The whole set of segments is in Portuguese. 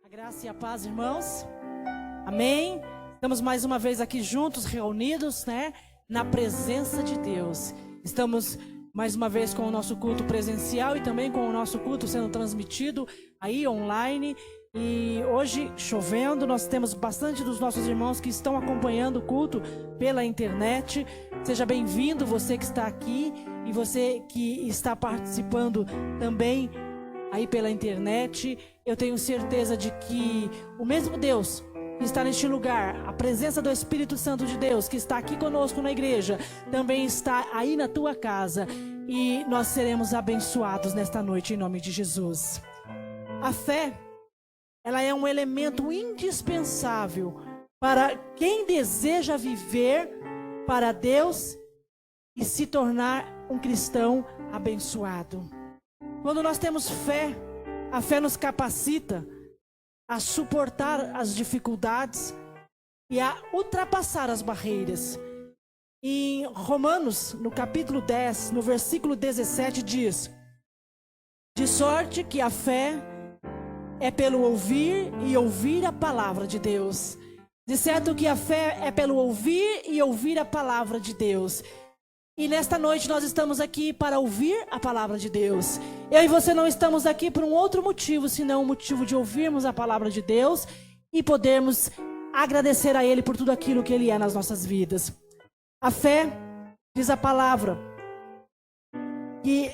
A graça e a paz, irmãos. Amém. Estamos mais uma vez aqui juntos, reunidos, na presença de Deus. Estamos mais uma vez com o nosso culto presencial e também com o nosso culto sendo transmitido aí online. E hoje, chovendo, nós temos bastante dos nossos irmãos que estão acompanhando o culto pela internet. Seja bem-vindo, você que está aqui e você que está participando também aí pela internet. Eu tenho certeza de que o mesmo Deus que está neste lugar, a presença do Espírito Santo de Deus que está aqui conosco na igreja, também está aí na tua casa, e nós seremos abençoados nesta noite em nome de Jesus. A fé, ela é um elemento indispensável para quem deseja viver para Deus e se tornar um cristão abençoado. Quando nós temos fé, a fé nos capacita a suportar as dificuldades e a ultrapassar as barreiras. Em Romanos, no capítulo 10, no versículo 17, diz: de sorte que a fé é pelo ouvir e ouvir a palavra de Deus. De certo que a fé é pelo ouvir e ouvir a palavra de Deus. E nesta noite nós estamos aqui para ouvir a palavra de Deus. Eu e você não estamos aqui por um outro motivo, senão o motivo de ouvirmos a palavra de Deus e podermos agradecer a Ele por tudo aquilo que Ele é nas nossas vidas. A fé, diz a palavra, que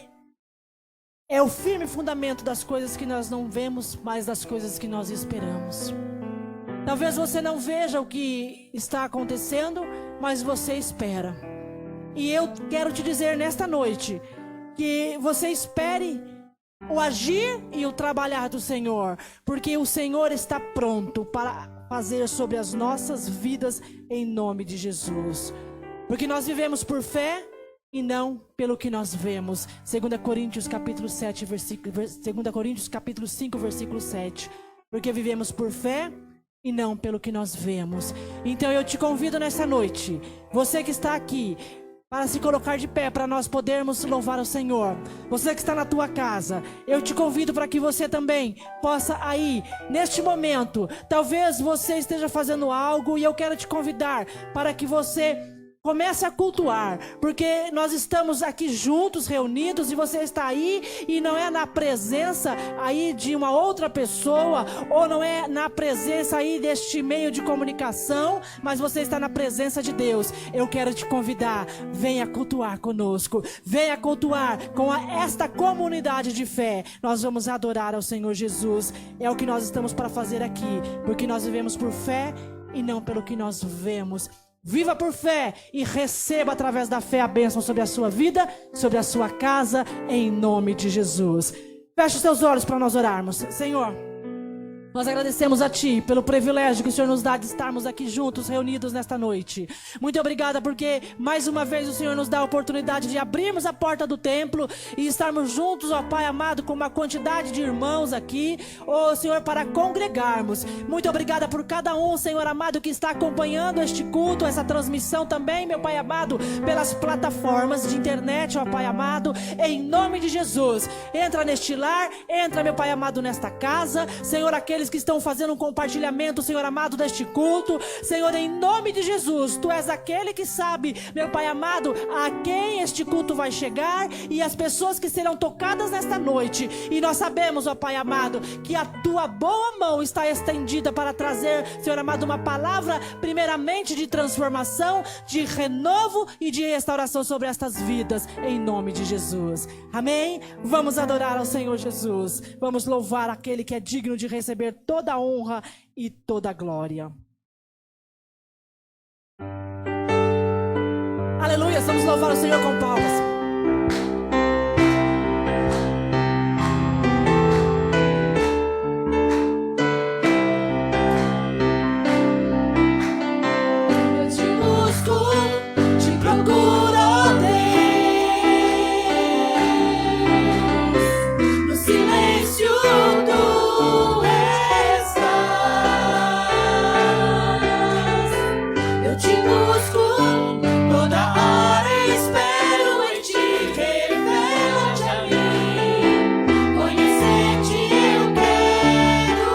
é o firme fundamento das coisas que nós não vemos, mas das coisas que nós esperamos. Talvez você não veja o que está acontecendo, mas você espera. E eu quero te dizer nesta noite que você espere o agir e o trabalhar do Senhor, porque o Senhor está pronto para fazer sobre as nossas vidas em nome de Jesus. Porque nós vivemos por fé e não pelo que nós vemos. 2 Coríntios capítulo 7, 2 Coríntios capítulo 5, versículo 7. Porque vivemos por fé e não pelo que nós vemos. Então eu te convido nessa noite, você que está aqui, para se colocar de pé, para nós podermos louvar o Senhor. Você que está na tua casa, eu te convido para que você também possa aí, neste momento, talvez você esteja fazendo algo e eu quero te convidar para que você comece a cultuar, porque nós estamos aqui juntos, reunidos, e você está aí, e não é na presença aí de uma outra pessoa, ou não é na presença aí deste meio de comunicação, mas você está na presença de Deus. Eu quero te convidar, venha cultuar conosco, venha cultuar com esta comunidade de fé. Nós vamos adorar ao Senhor Jesus, é o que nós estamos para fazer aqui, porque nós vivemos por fé e não pelo que nós vemos. Viva por fé e receba através da fé a bênção sobre a sua vida, sobre a sua casa, em nome de Jesus. Feche os seus olhos para nós orarmos. Senhor, nós agradecemos a Ti pelo privilégio que o Senhor nos dá de estarmos aqui juntos, reunidos nesta noite. Muito obrigada porque mais uma vez o Senhor nos dá a oportunidade de abrirmos a porta do templo e estarmos juntos, ó Pai amado, com uma quantidade de irmãos aqui, ó Senhor, para congregarmos. Muito obrigada por cada um, Senhor amado, que está acompanhando este culto, essa transmissão também, meu Pai amado, pelas plataformas de internet, ó Pai amado, em nome de Jesus. Entra neste lar, entra, meu Pai amado, nesta casa, Senhor, aqueles que estão fazendo um compartilhamento, Senhor amado, deste culto, Senhor, em nome de Jesus, Tu és aquele que sabe, meu Pai amado, a quem este culto vai chegar e as pessoas que serão tocadas nesta noite. E nós sabemos, ó Pai amado, que a Tua boa mão está estendida para trazer, Senhor amado, uma palavra primeiramente de transformação, de renovo e de restauração sobre estas vidas, em nome de Jesus. Amém? Vamos adorar ao Senhor Jesus, vamos louvar aquele que é digno de receber toda a honra e toda a glória. Aleluia, vamos louvar o Senhor com palmas. Eu te busco, te procuro, ó Deus, no silêncio tu estás. Eu te busco toda hora, espero em ti, revela-te a mim. Conhecer-te eu quero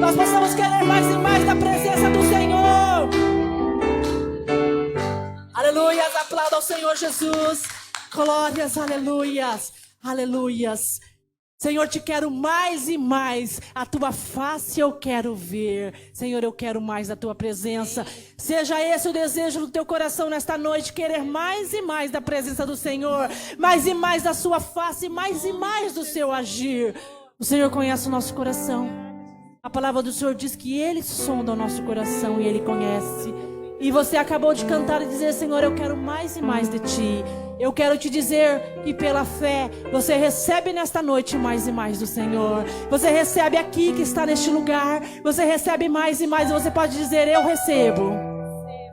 nós possamos querer mais e mais da presença do Senhor. Aleluias, aplauda ao Senhor Jesus. Glórias, aleluias, aleluias. Senhor, te quero mais e mais, a tua face eu quero ver. Senhor, eu quero mais da tua presença. Seja esse o desejo do teu coração nesta noite, querer mais e mais da presença do Senhor, mais e mais da sua face, mais e mais do seu agir. O Senhor conhece o nosso coração. A palavra do Senhor diz que Ele sonda o nosso coração e Ele conhece. E você acabou de cantar e dizer: Senhor, eu quero mais e mais de Ti. Eu quero te dizer que pela fé você recebe nesta noite mais e mais do Senhor. Você recebe aqui que está neste lugar. Você recebe mais e mais. Você pode dizer: eu recebo.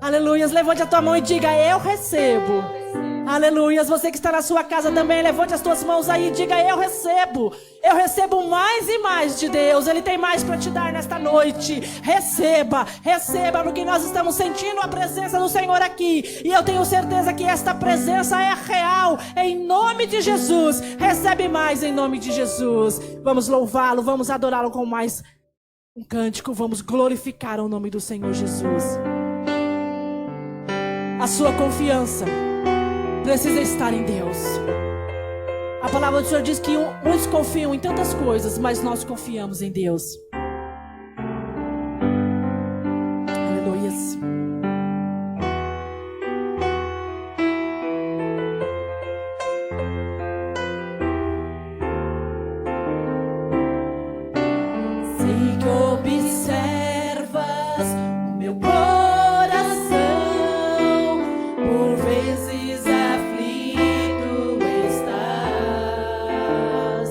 Aleluias, levante a tua mão e diga: eu recebo. Aleluias, você que está na sua casa também, levante as tuas mãos aí e diga: eu recebo. Eu recebo mais e mais de Deus. Ele tem mais para te dar nesta noite. Receba, receba, porque nós estamos sentindo a presença do Senhor aqui. E eu tenho certeza que esta presença é real. Em nome de Jesus, recebe mais em nome de Jesus. Vamos louvá-lo, vamos adorá-lo com mais um cântico. Vamos glorificar o nome do Senhor Jesus. A sua confiança precisa estar em Deus. A palavra do Senhor diz que uns confiam em tantas coisas, mas nós confiamos em Deus. Aleluias. Sei que observas o meu coração, por vezes aflito estás.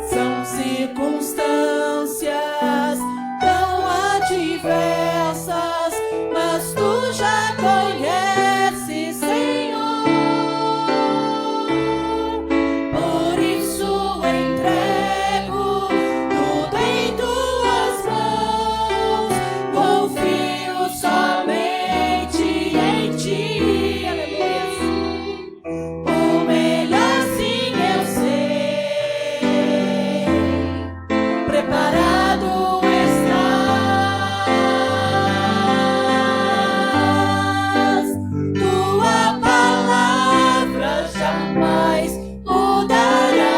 São circunstâncias tão adversas, mas tu já conheces, Senhor. Por isso entrego tudo em tuas mãos, confio somente em ti. Aleluia. O melhor sim eu sei, preparado estás. Tua palavra jamais mudará.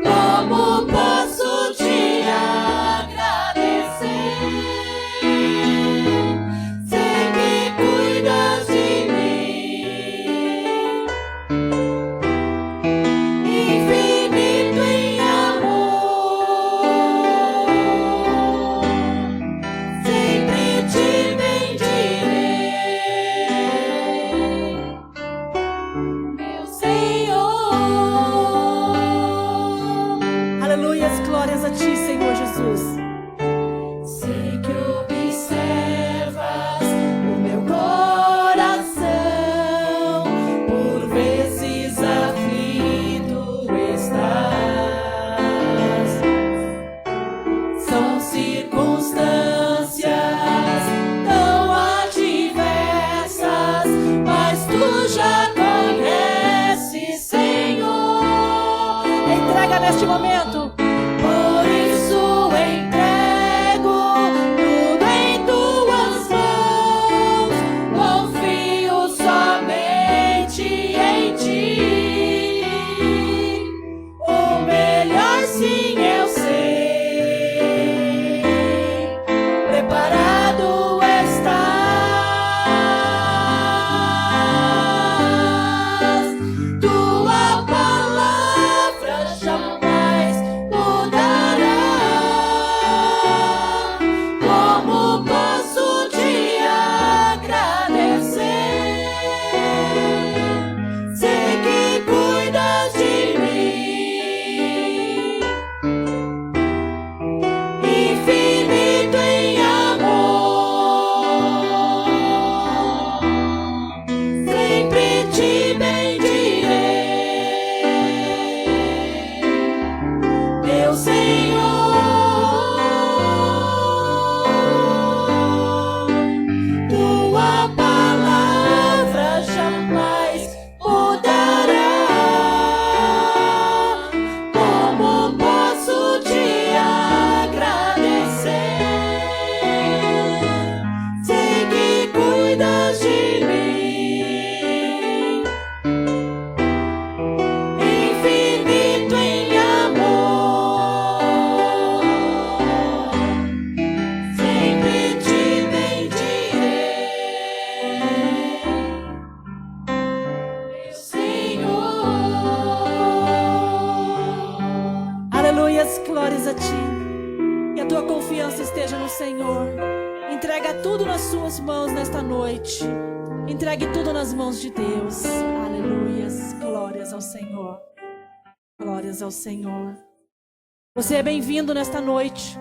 Como posso te agradecer? Sei que cuidas de mim, infinito em amor. Sempre te bendirei, meu Senhor. Aleluias, glórias a ti, Senhor Jesus. Sei que observas o meu coração, por vezes aflito estás. São circunstâncias tão adversas, mas tu já conheces, Senhor. Entrega neste momento. Por isso entrego glórias a Ti. Que a Tua confiança esteja no Senhor. Entrega tudo nas Suas mãos nesta noite. Entregue tudo nas mãos de Deus. Aleluias. Glórias ao Senhor. Glórias ao Senhor. Você é bem-vindo nesta noite,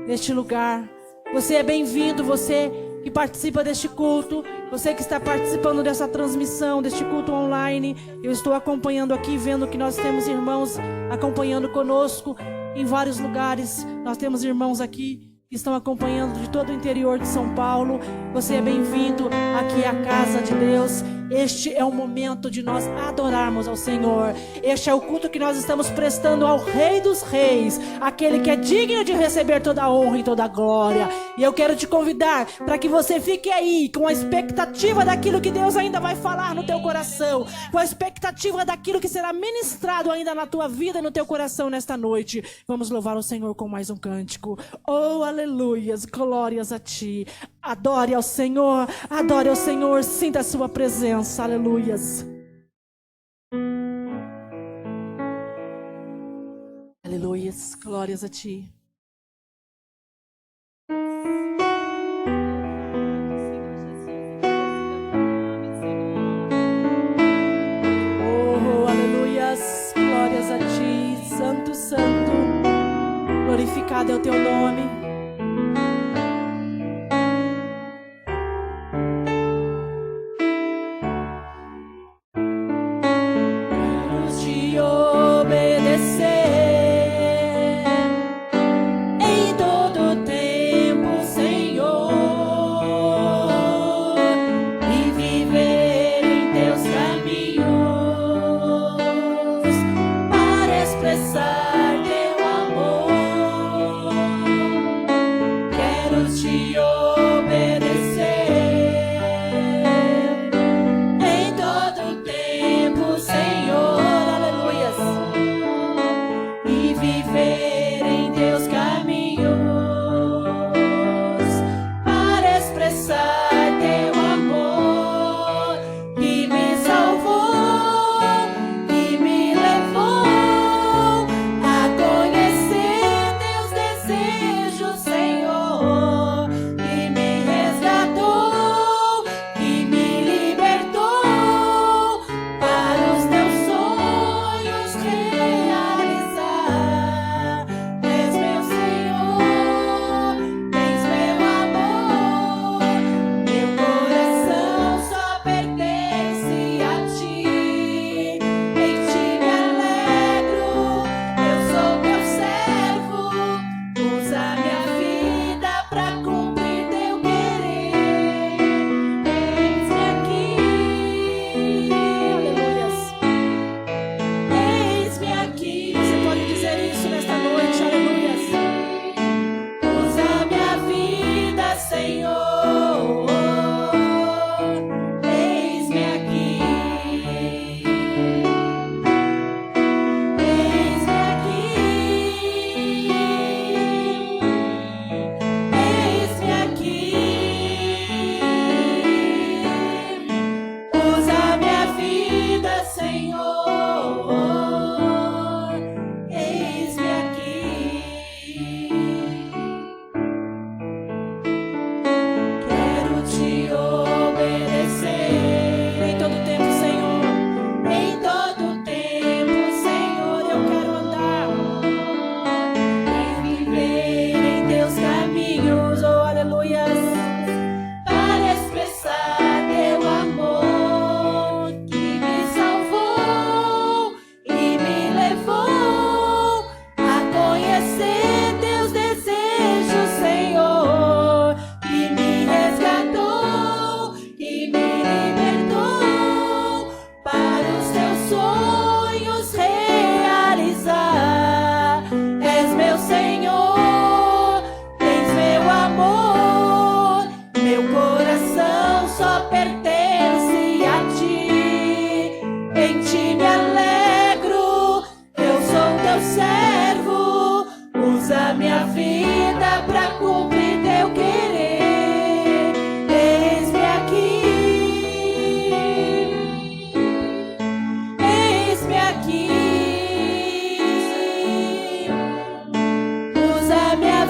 neste lugar. Você é bem-vindo, você que participa deste culto, você que está participando dessa transmissão, deste culto online. Eu estou acompanhando aqui, vendo que nós temos irmãos acompanhando conosco em vários lugares. Nós temos irmãos aqui que estão acompanhando de todo o interior de São Paulo. Você é bem-vindo aqui à casa de Deus. Este é o momento de nós adorarmos ao Senhor. Este é o culto que nós estamos prestando ao Rei dos Reis, aquele que é digno de receber toda a honra e toda a glória. E eu quero te convidar para que você fique aí com a expectativa daquilo que Deus ainda vai falar no teu coração, com a expectativa daquilo que será ministrado ainda na tua vida e no teu coração nesta noite. Vamos louvar o Senhor com mais um cântico. Oh, aleluias, glórias a Ti. Adore ao Senhor, sinta a Sua presença, aleluias. Aleluias, glórias a Ti. Oh, aleluias, glórias a Ti, Santo, Santo, glorificado é o Teu nome.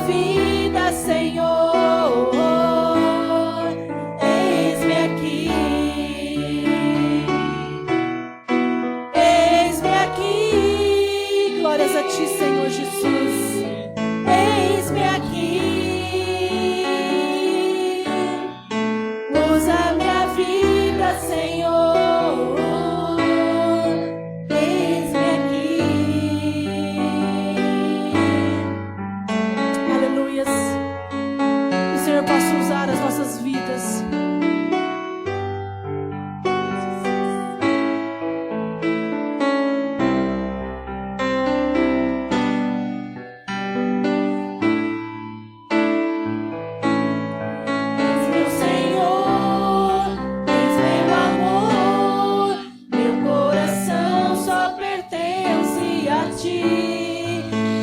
vida, Senhor. Eis-me aqui. Eis-me aqui. Glórias a ti, Senhor Jesus. Eis-me aqui. Usa minha vida, Senhor. Eis-me aqui. Aleluias. Que o Senhor possa usar as nossas vidas. És meu Senhor, és meu amor, meu coração só pertence a ti.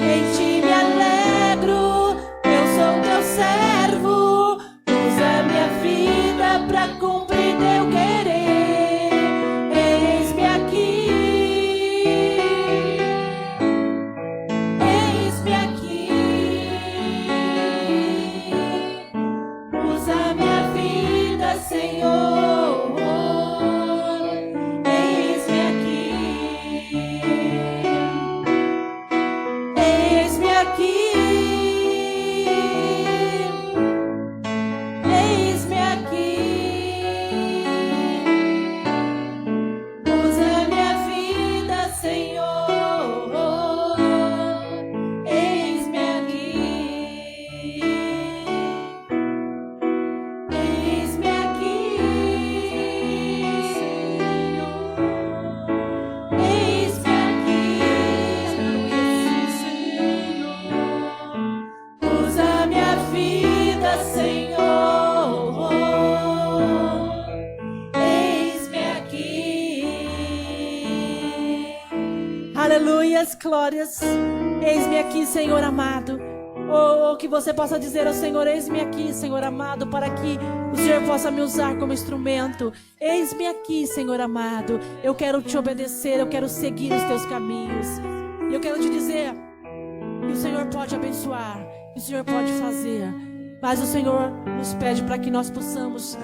Em ti me alegro, eu sou teu servo. Usa minha vida pra cumprir teu querer. Eis-me aqui. Eis-me aqui. Usa minha vida, Senhor. Eis-me aqui. Eis-me aqui. Eis-me aqui. Usa minha vida, Senhor. Eis-me aqui. Eis-me aqui, Senhor. Eis-me aqui, Senhor. Usa minha vida, Senhor. Eis-me aqui. Aleluias, glórias. Eis-me aqui, Senhor amado. Oh, que você possa dizer ao Senhor: eis-me aqui, Senhor amado, para que o Senhor possa me usar como instrumento. Eis-me aqui, Senhor amado. Eu quero te obedecer, eu quero seguir os teus caminhos. E eu quero te dizer que o Senhor pode abençoar, que o Senhor pode fazer, mas o Senhor nos pede para que nós possamos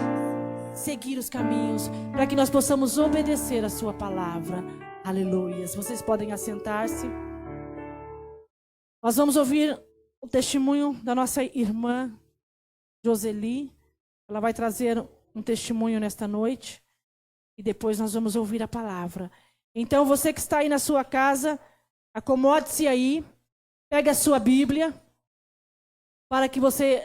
seguir os caminhos, para que nós possamos obedecer a sua palavra. Aleluias. Vocês podem assentar-se. Nós vamos ouvir o testemunho da nossa irmã Joseli. Ela vai trazer um testemunho nesta noite e depois nós vamos ouvir a palavra. Então você que está aí na sua casa, acomode-se aí, pegue a sua Bíblia, para que você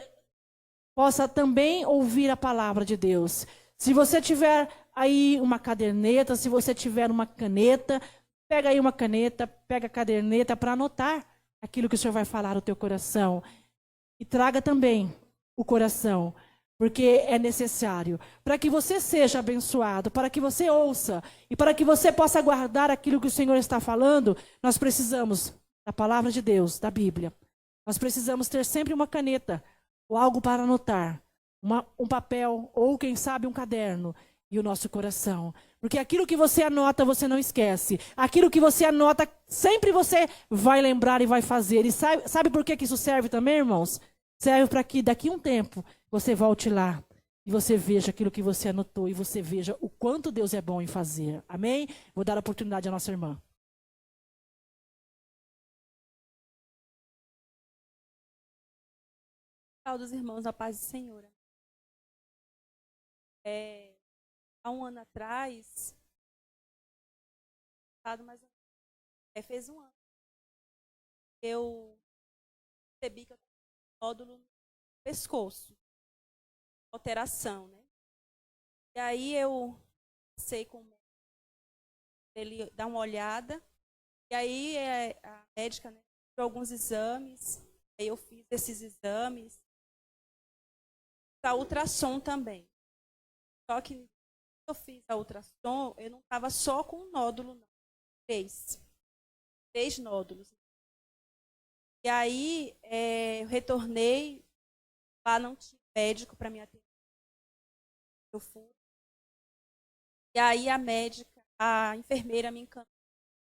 possa também ouvir a palavra de Deus. Se você tiver aí uma caderneta, se você tiver uma caneta, pega aí uma caneta, pega a caderneta para anotar aquilo que o Senhor vai falar no teu coração. E traga também o coração, porque é necessário, para que você seja abençoado, para que você ouça, e para que você possa guardar aquilo que o Senhor está falando. Nós precisamos da palavra de Deus, da Bíblia. Nós precisamos ter sempre uma caneta, ou algo para anotar, um papel, ou quem sabe um caderno, e o nosso coração. Porque aquilo que você anota, você não esquece. Aquilo que você anota, sempre você vai lembrar e vai fazer. E sabe por que isso serve também, irmãos? Serve para que daqui a um tempo você volte lá e você veja aquilo que você anotou e você veja o quanto Deus é bom em fazer. Amém? Vou dar a oportunidade à nossa irmã. Salve dos irmãos, a paz do Senhor. Há um ano atrás, fez um ano, eu percebi que eu tinha um nódulo no pescoço, alteração, né? E aí eu passei com o médico, ele dá uma olhada, e aí a médica, né, fez alguns exames, aí eu fiz esses exames, a ultrassom também. Só que quando eu fiz a ultrassom, eu não estava só com um nódulo, não. Três nódulos. E aí eu retornei, lá não tinha médico para me atender. Eu fui. E aí a enfermeira me encaminhou,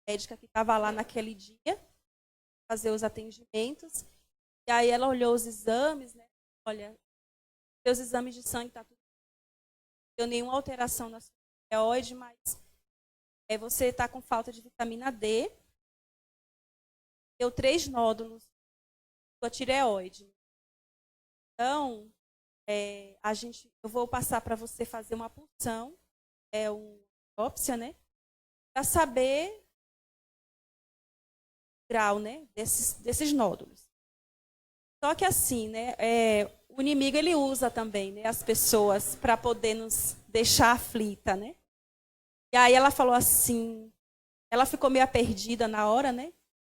a médica que estava lá naquele dia, fazer os atendimentos. E aí ela olhou os exames, né? Olha, seus exames de sangue tá tudo, não deu nenhuma alteração na sua tireoide, mas você está com falta de vitamina D. Deu 3 nódulos na sua tireoide. Então, eu vou passar para você fazer uma punção, uma biópsia, né? Para saber o grau, né? Desses nódulos. Só que assim, né? O inimigo ele usa também, né? As pessoas para poder nos deixar aflita, né? E aí ela falou assim, ela ficou meio perdida na hora, né?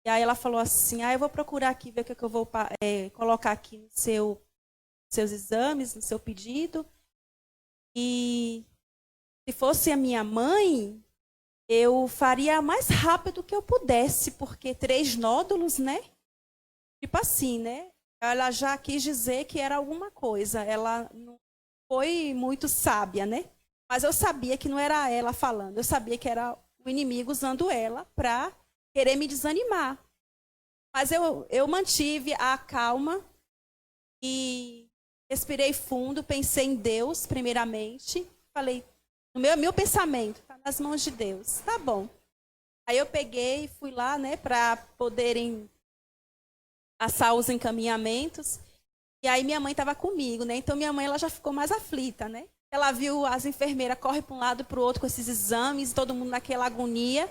E aí ela falou assim, eu vou procurar aqui, ver o que eu vou colocar aqui nos seus exames, no seu pedido. E se fosse a minha mãe, eu faria mais rápido que eu pudesse, porque 3 nódulos, né? Tipo assim, né? Ela já quis dizer que era alguma coisa. Ela não foi muito sábia, né? Mas eu sabia que não era ela falando. Eu sabia que era o inimigo usando ela para querer me desanimar. Mas eu mantive a calma e respirei fundo, pensei em Deus primeiramente. Falei, no meu pensamento, está nas mãos de Deus. Tá bom. Aí eu peguei e fui lá, né, para poderem passar os encaminhamentos. E aí minha mãe estava comigo, né? Então minha mãe ela já ficou mais aflita, né? Ela viu as enfermeiras correm para um lado e para o outro com esses exames, todo mundo naquela agonia.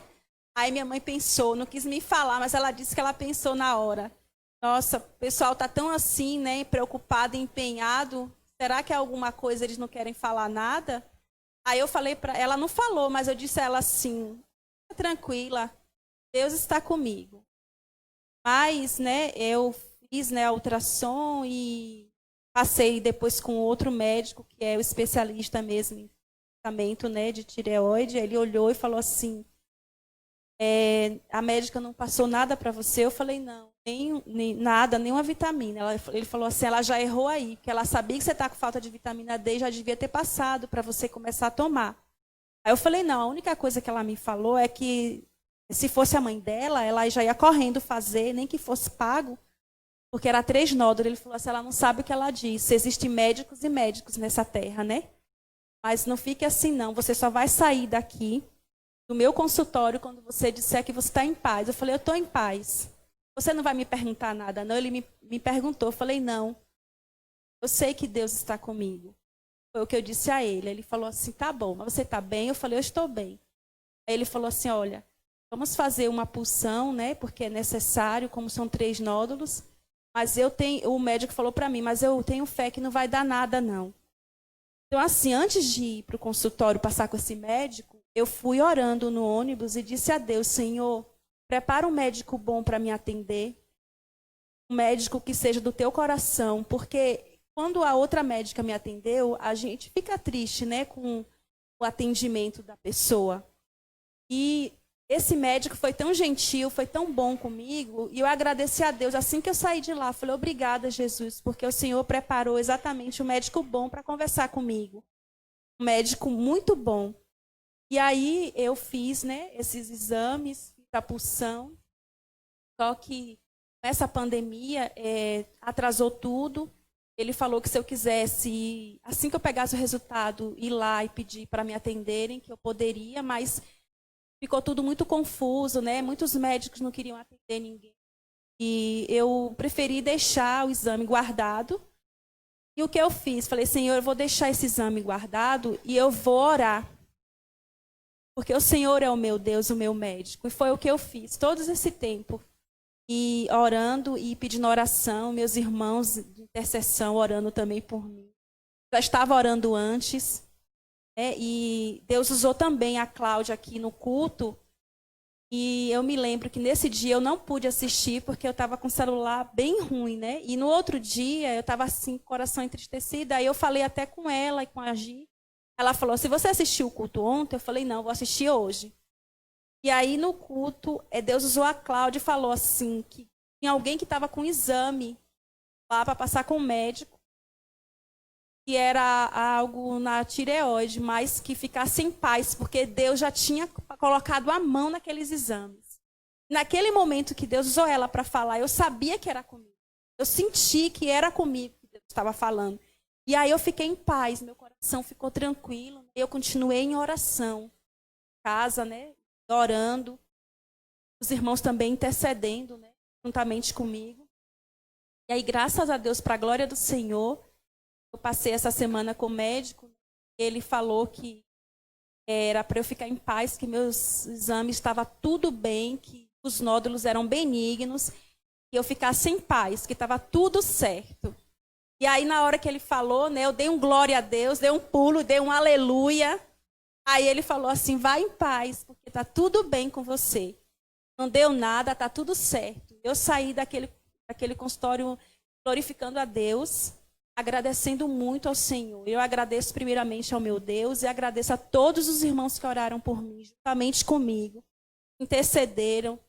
Aí minha mãe pensou, não quis me falar, mas ela disse que ela pensou na hora. Nossa, o pessoal está tão assim, né, preocupado, empenhado. Será que é alguma coisa, eles não querem falar nada? Aí eu falei para ela, não falou, mas eu disse a ela assim, tranquila, Deus está comigo. Mas, né, eu fiz, né, a ultrassom e passei depois com outro médico, que é o especialista mesmo em tratamento, né, de tireoide. Ele olhou e falou assim, a médica não passou nada para você? Eu falei, não, nem nada, nenhuma vitamina. Ele falou assim, ela já errou aí, porque ela sabia que você está com falta de vitamina D e já devia ter passado para você começar a tomar. Aí eu falei, não, a única coisa que ela me falou é que se fosse a mãe dela, ela já ia correndo fazer, nem que fosse pago, porque era 3 nódulos. Ele falou assim, ela não sabe o que ela disse. Existem médicos e médicos nessa terra, né? Mas não fique assim, não. Você só vai sair daqui do meu consultório quando você disser que você está em paz. Eu falei, eu estou em paz. Você não vai me perguntar nada, não? Ele me perguntou. Eu falei, não. Eu sei que Deus está comigo. Foi o que eu disse a ele. Ele falou assim, tá bom, mas você está bem? Eu falei, eu estou bem. Aí ele falou assim, olha, vamos fazer uma punção, né? Porque é necessário, como são 3 nódulos. Mas o médico falou para mim, mas eu tenho fé que não vai dar nada, não. Então, assim, antes de ir para o consultório passar com esse médico, eu fui orando no ônibus e disse a Deus, Senhor, prepara um médico bom para me atender, um médico que seja do teu coração, porque quando a outra médica me atendeu, a gente fica triste, né, com o atendimento da pessoa. E esse médico foi tão gentil, foi tão bom comigo, e eu agradeci a Deus assim que eu saí de lá. Falei, obrigada, Jesus, porque o Senhor preparou exatamente um médico bom para conversar comigo. Um médico muito bom. E aí eu fiz, né, esses exames, fiz a punção, só que essa pandemia atrasou tudo. Ele falou que se eu quisesse, assim que eu pegasse o resultado, ir lá e pedir para me atenderem, que eu poderia, mas ficou tudo muito confuso, né? Muitos médicos não queriam atender ninguém. E eu preferi deixar o exame guardado. E o que eu fiz? Falei, Senhor, eu vou deixar esse exame guardado e eu vou orar. Porque o Senhor é o meu Deus, o meu médico. E foi o que eu fiz todo esse tempo. E orando e pedindo oração, meus irmãos de intercessão orando também por mim. Já estava orando antes. E Deus usou também a Cláudia aqui no culto. E eu me lembro que nesse dia eu não pude assistir porque eu estava com o celular bem ruim, né? E no outro dia eu estava assim, com o coração entristecido. Aí eu falei até com ela e com a Gi. Ela falou, se você assistiu o culto ontem, eu falei, não, vou assistir hoje. E aí no culto, Deus usou a Cláudia e falou assim, que tinha alguém que estava com exame lá para passar com o médico. Que era algo na tireoide, mas que ficasse em paz, porque Deus já tinha colocado a mão naqueles exames. Naquele momento que Deus usou ela para falar, eu sabia que era comigo. Eu senti que era comigo que Deus estava falando. E aí eu fiquei em paz, meu coração ficou tranquilo. Eu continuei em oração, em casa, né, orando. Os irmãos também intercedendo, né, juntamente comigo. E aí, graças a Deus, para a glória do Senhor, eu passei essa semana com o médico. Ele falou que era para eu ficar em paz, que meus exames estavam tudo bem, que os nódulos eram benignos, que eu ficasse em paz, que estava tudo certo. E aí, na hora que ele falou, né, eu dei um glória a Deus, dei um pulo, dei um aleluia. Aí ele falou assim, vai em paz, porque está tudo bem com você. Não deu nada, está tudo certo. Eu saí daquele consultório glorificando a Deus, agradecendo muito ao Senhor. Eu agradeço primeiramente ao meu Deus e agradeço a todos os irmãos que oraram por mim, juntamente comigo, intercederam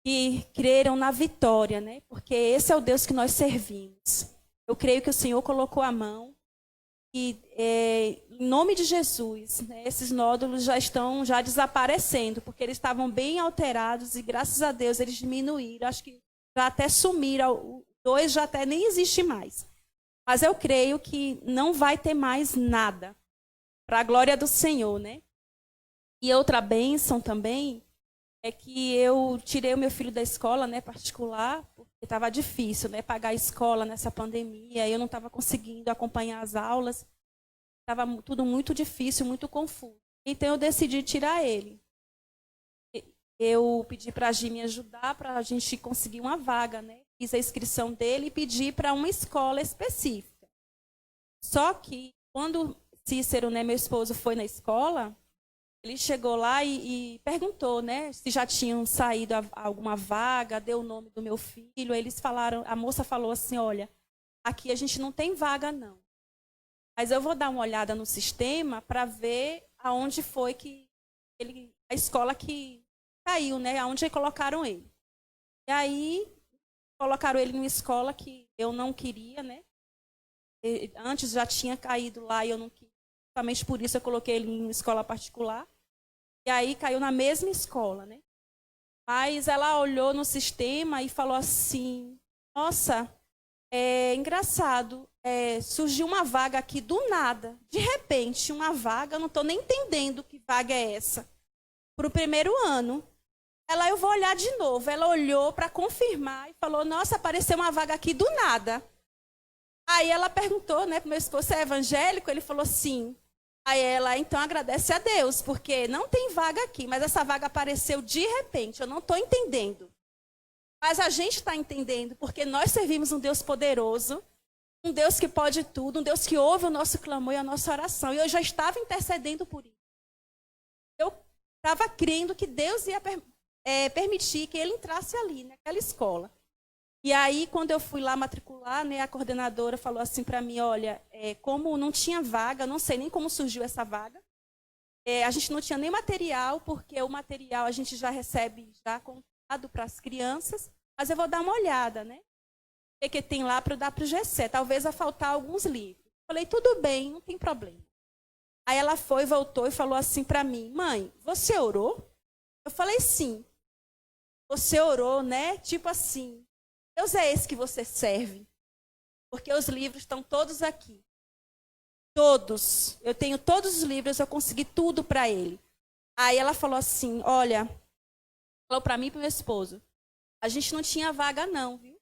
e creram na vitória, né? Porque esse é o Deus que nós servimos. Eu creio que o Senhor colocou a mão e, em nome de Jesus, né, esses nódulos já estão desaparecendo, porque eles estavam bem alterados e, graças a Deus, eles diminuíram. Acho que já até sumiram, 2 já até nem existe mais. Mas eu creio que não vai ter mais nada, para a glória do Senhor, né? E outra bênção também é que eu tirei o meu filho da escola, né, particular, porque estava difícil, né, pagar a escola nessa pandemia. Eu não estava conseguindo acompanhar as aulas. Estava tudo muito difícil, muito confuso. Então, eu decidi tirar ele. Eu pedi para a Gi me ajudar para a gente conseguir uma vaga, né? Fiz a inscrição dele e pedi para uma escola específica. Só que, quando Cícero, né, meu esposo, foi na escola, ele chegou lá e perguntou, né, se já tinham saído alguma vaga, deu o nome do meu filho. Eles falaram, a moça falou assim, olha, aqui a gente não tem vaga, não. Mas eu vou dar uma olhada no sistema para ver aonde foi que a escola que caiu, né, aonde colocaram ele. E aí, colocaram ele numa escola que eu não queria, né? Antes já tinha caído lá e eu não queria. Justamente por isso eu coloquei ele em escola particular. E aí caiu na mesma escola, né? Mas ela olhou no sistema e falou assim, nossa, engraçado, surgiu uma vaga aqui do nada. De repente, uma vaga, eu não estou nem entendendo que vaga é essa. Para o primeiro ano. Eu vou olhar de novo. Ela olhou para confirmar e falou, nossa, apareceu uma vaga aqui do nada. Aí ela perguntou, né, para o meu esposo, você é evangélico? Ele falou, sim. Aí ela, então, agradece a Deus, porque não tem vaga aqui, mas essa vaga apareceu de repente, eu não estou entendendo. Mas a gente está entendendo, porque nós servimos um Deus poderoso, um Deus que pode tudo, um Deus que ouve o nosso clamor e a nossa oração. E eu já estava intercedendo por isso. Eu estava crendo que Deus ia permitir que ele entrasse ali, naquela escola. E aí, quando eu fui lá matricular, né, a coordenadora falou assim para mim, olha, como não tinha vaga, não sei nem como surgiu essa vaga, a gente não tinha nem material, porque o material a gente já recebe já comprado para as crianças, mas eu vou dar uma olhada, né? O que tem lá para eu dar para o GC, talvez vai faltar alguns livros. Falei, tudo bem, não tem problema. Aí ela foi, voltou e falou assim para mim, mãe, você orou? Eu falei, sim. Você orou, né? Tipo assim, Deus é esse que você serve. Porque os livros estão todos aqui. Todos. Eu tenho todos os livros, eu consegui tudo para ele. Aí ela falou assim, olha, falou para mim e para o meu esposo, a gente não tinha vaga não, viu?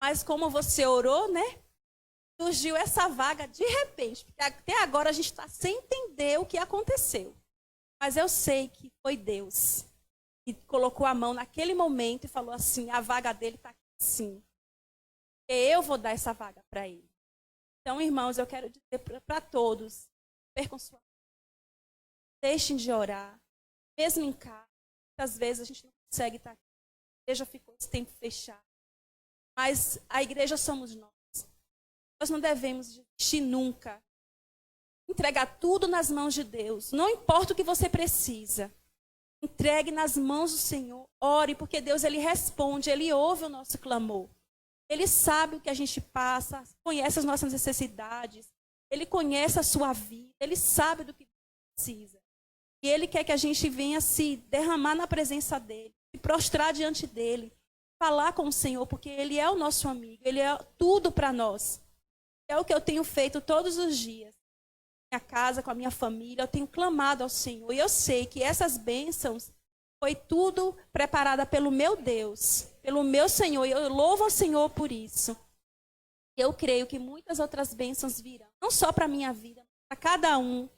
Mas como você orou, né? Surgiu essa vaga de repente. Porque até agora a gente está sem entender o que aconteceu. Mas eu sei que foi Deus que colocou a mão naquele momento e falou assim, a vaga dele está aqui sim. Eu vou dar essa vaga para ele. Então, irmãos, eu quero dizer para todos, percam sua vida. Deixem de orar. Mesmo em casa, muitas vezes a gente não consegue estar aqui. A igreja ficou esse tempo fechada. Mas a igreja somos nós. Nós não devemos desistir nunca. Entregar tudo nas mãos de Deus. Não importa o que você precisa. Entregue nas mãos do Senhor. Ore, porque Deus, Ele responde. Ele ouve o nosso clamor. Ele sabe o que a gente passa. Conhece as nossas necessidades. Ele conhece a sua vida. Ele sabe do que precisa. E Ele quer que a gente venha se derramar na presença dEle. Se prostrar diante dEle. falar com o Senhor, porque Ele é o nosso amigo, Ele é tudo para nós. É o que eu tenho feito todos os dias. Na minha casa, com a minha família, eu tenho clamado ao Senhor. E eu sei que essas bênçãos foi tudo preparada pelo meu Deus, pelo meu Senhor. E eu louvo ao Senhor por isso. Eu creio que muitas outras bênçãos virão. Não só para a minha vida, mas para cada um que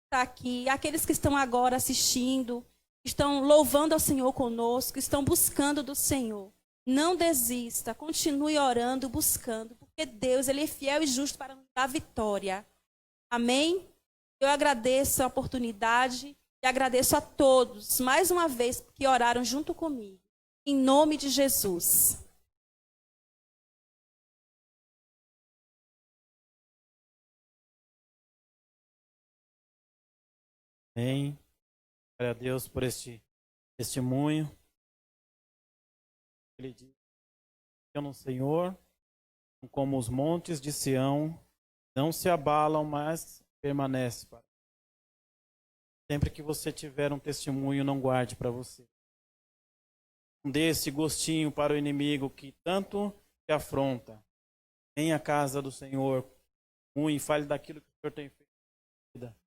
está aqui. Aqueles que estão agora assistindo, estão louvando ao Senhor conosco, estão buscando do Senhor. Não desista, continue orando, buscando, porque Deus, Ele é fiel e justo para nos dar vitória. Amém? Eu agradeço a oportunidade e agradeço a todos, mais uma vez, que oraram junto comigo. Em nome de Jesus. Amém. Glória a Deus por este testemunho. Ele diz: eu no Senhor, como os montes de Sião, não se abalam, mas permanece para. Sempre que você tiver um testemunho, não guarde para você. Não dê esse gostinho para o inimigo que tanto te afronta. Venha à casa do Senhor e fale daquilo que o Senhor tem feito na vida.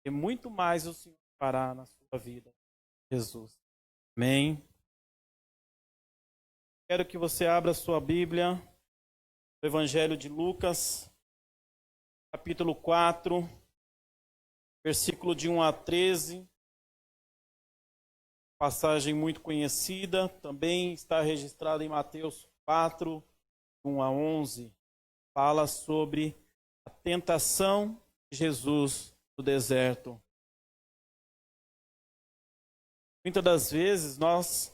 E muito mais o Senhor fará na sua vida. Jesus. Amém. Quero que você abra sua Bíblia, o Evangelho de Lucas, capítulo 4, versículo de 1 a 13. Passagem muito conhecida, também está registrada em Mateus 4, 1 a 11. Fala sobre a tentação de Jesus no deserto. Muitas das vezes nós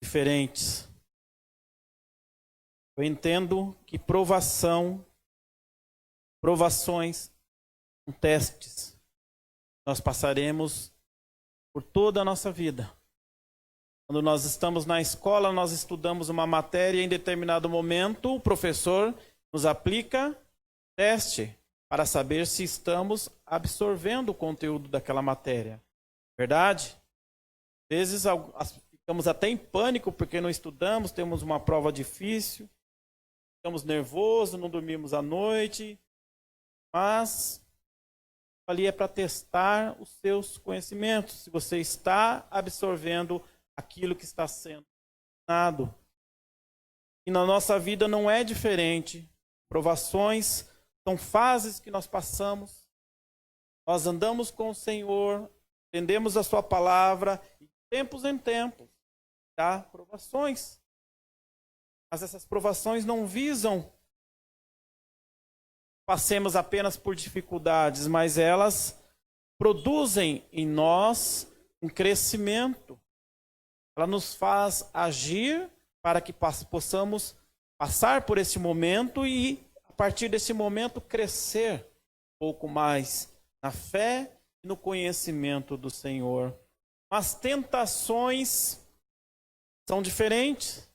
diferentes. Eu entendo que provações são testes. Nós passaremos por toda a nossa vida. Quando nós estamos na escola, nós estudamos uma matéria, em determinado momento o professor nos aplica teste para saber se estamos absorvendo o conteúdo daquela matéria. Verdade? Às vezes ficamos até em pânico porque não estudamos, temos uma prova difícil, ficamos nervosos, não dormimos à noite, mas ali é para testar os seus conhecimentos, se você está absorvendo aquilo que está sendo ensinado. E na nossa vida não é diferente. Provações são fases que nós passamos. Nós andamos com o Senhor, entendemos a sua palavra, e de tempos em tempos há provações. Mas essas provações não visam passemos apenas por dificuldades, mas elas produzem em nós um crescimento. Ela nos faz agir para que possamos passar por esse momento e, a partir desse momento, crescer um pouco mais na fé e no conhecimento do Senhor. As tentações são diferentes.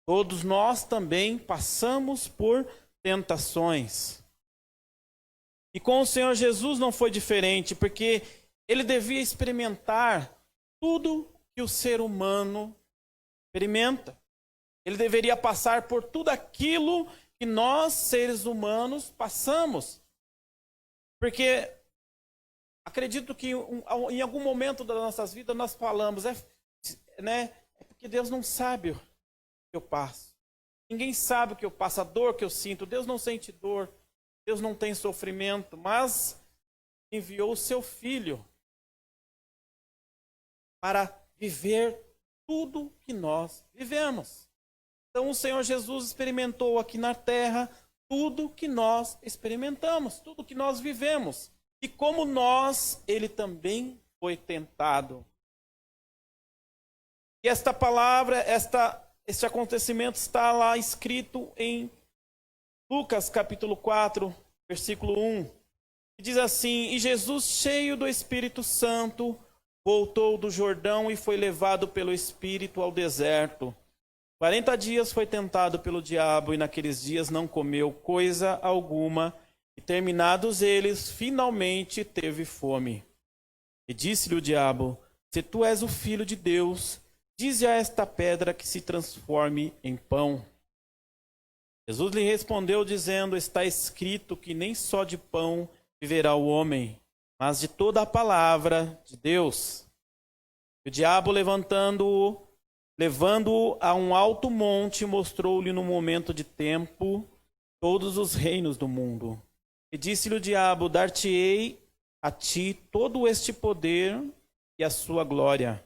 Todos nós também passamos por tentações. E com o Senhor Jesus não foi diferente, porque ele devia experimentar tudo que o ser humano experimenta. Ele deveria passar por tudo aquilo que nós, seres humanos, passamos. Porque acredito que em algum momento das nossas vidas nós falamos, é porque Deus não sabe o que eu passo. Ninguém sabe o que eu passo, a dor que eu sinto. Deus não sente dor, Deus não tem sofrimento, mas enviou o seu Filho para viver tudo que nós vivemos. Então o Senhor Jesus experimentou aqui na terra tudo que nós experimentamos, tudo que nós vivemos. E como nós, ele também foi tentado. E esta palavra, este acontecimento está lá escrito em Lucas capítulo 4, versículo 1. Que diz assim: E Jesus, cheio do Espírito Santo, voltou do Jordão e foi levado pelo Espírito ao deserto. 40 dias foi tentado pelo diabo, e naqueles dias não comeu coisa alguma, e terminados eles, finalmente teve fome. E disse-lhe o diabo: se tu és o Filho de Deus, dize a esta pedra que se transforme em pão. Jesus lhe respondeu dizendo, está escrito que nem só de pão viverá o homem, mas de toda a palavra de Deus. O diabo, levando-o a um alto monte, mostrou-lhe no momento de tempo todos os reinos do mundo. E disse-lhe o diabo, dar-te-ei a ti todo este poder e a sua glória,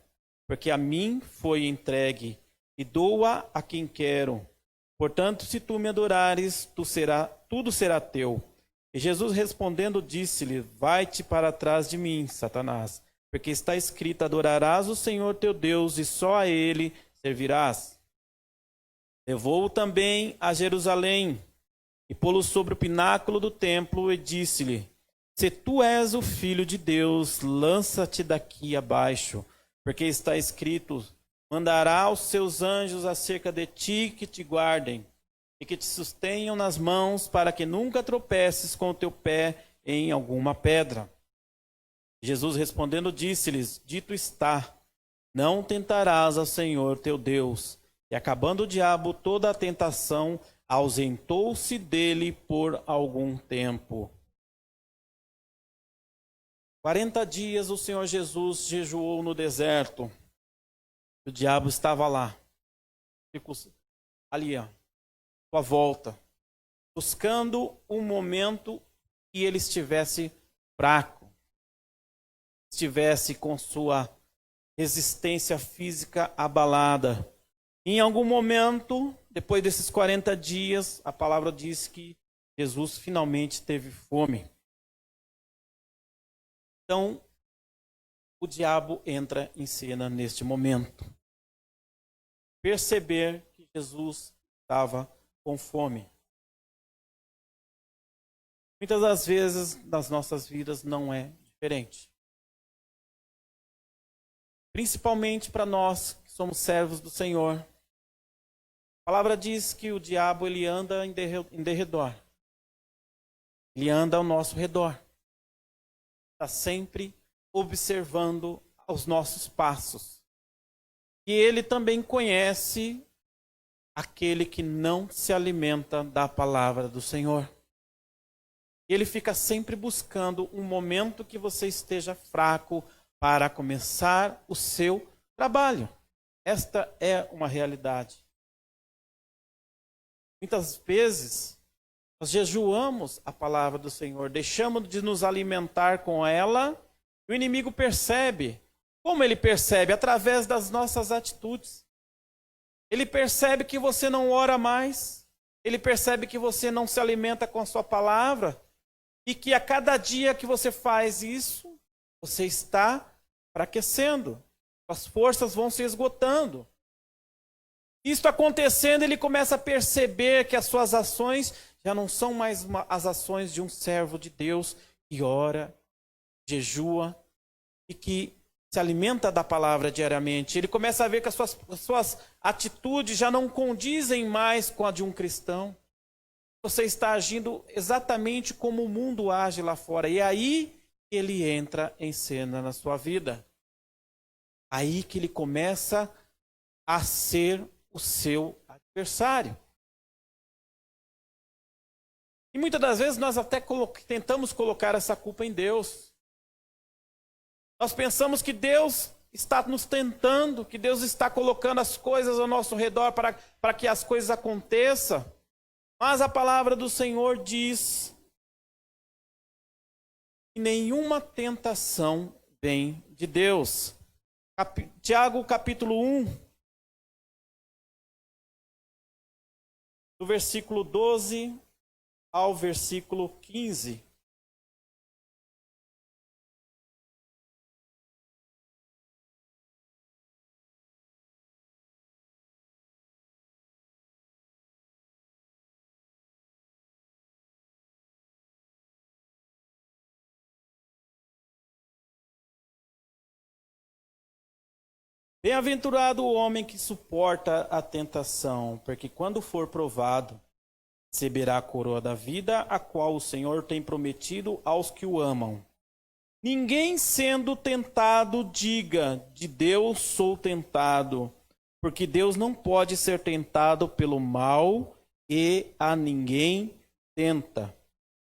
porque a mim foi entregue, e dou-a a quem quero. Portanto, se tu me adorares, tudo será teu. E Jesus respondendo disse-lhe, vai-te para trás de mim, Satanás, porque está escrito, adorarás o Senhor teu Deus, e só a ele servirás. Levou-o também a Jerusalém, e pô-lo sobre o pináculo do templo, e disse-lhe, se tu és o Filho de Deus, lança-te daqui abaixo, porque está escrito, mandará os seus anjos acerca de ti que te guardem, e que te sustenham nas mãos, para que nunca tropeces com o teu pé em alguma pedra. Jesus respondendo disse-lhes, dito está, não tentarás ao Senhor teu Deus. E acabando o diabo toda a tentação, ausentou-se dele por algum tempo. 40 dias o Senhor Jesus jejuou no deserto. O diabo estava lá. Ficou ali, ó, à volta. Buscando um momento que ele estivesse fraco. Estivesse com sua resistência física abalada. Em algum momento, depois desses 40 dias, a palavra diz que Jesus finalmente teve fome. Então, o diabo entra em cena neste momento. Perceber que Jesus estava com fome. Muitas das vezes, nas nossas vidas, não é diferente. Principalmente para nós que somos servos do Senhor. A palavra diz que o diabo ele anda em derredor. Ele anda ao nosso redor. Está sempre observando os nossos passos. E ele também conhece aquele que não se alimenta da palavra do Senhor. Ele fica sempre buscando um momento que você esteja fraco para começar o seu trabalho. Esta é uma realidade. Muitas vezes, nós jejuamos a palavra do Senhor, deixamos de nos alimentar com ela, e o inimigo percebe. Como ele percebe? Através das nossas atitudes. Ele percebe que você não ora mais, ele percebe que você não se alimenta com a sua palavra, e que a cada dia que você faz isso, você está enfraquecendo, as forças vão se esgotando. Isso acontecendo, ele começa a perceber que as suas ações já não são mais as ações de um servo de Deus que ora, jejua e que se alimenta da palavra diariamente. Ele começa a ver que as suas atitudes já não condizem mais com a de um cristão. Você está agindo exatamente como o mundo age lá fora. E aí ele entra em cena na sua vida. Aí que ele começa a ser o seu adversário. E muitas das vezes nós até tentamos colocar essa culpa em Deus. Nós pensamos que Deus está nos tentando, que Deus está colocando as coisas ao nosso redor para que as coisas aconteçam. Mas a palavra do Senhor diz que nenhuma tentação vem de Deus. Tiago capítulo 1, do versículo 12 ao versículo 15. Bem-aventurado o homem que suporta a tentação, porque quando for provado, receberá a coroa da vida, a qual o Senhor tem prometido aos que o amam. Ninguém sendo tentado diga, de Deus sou tentado, porque Deus não pode ser tentado pelo mal e a ninguém tenta.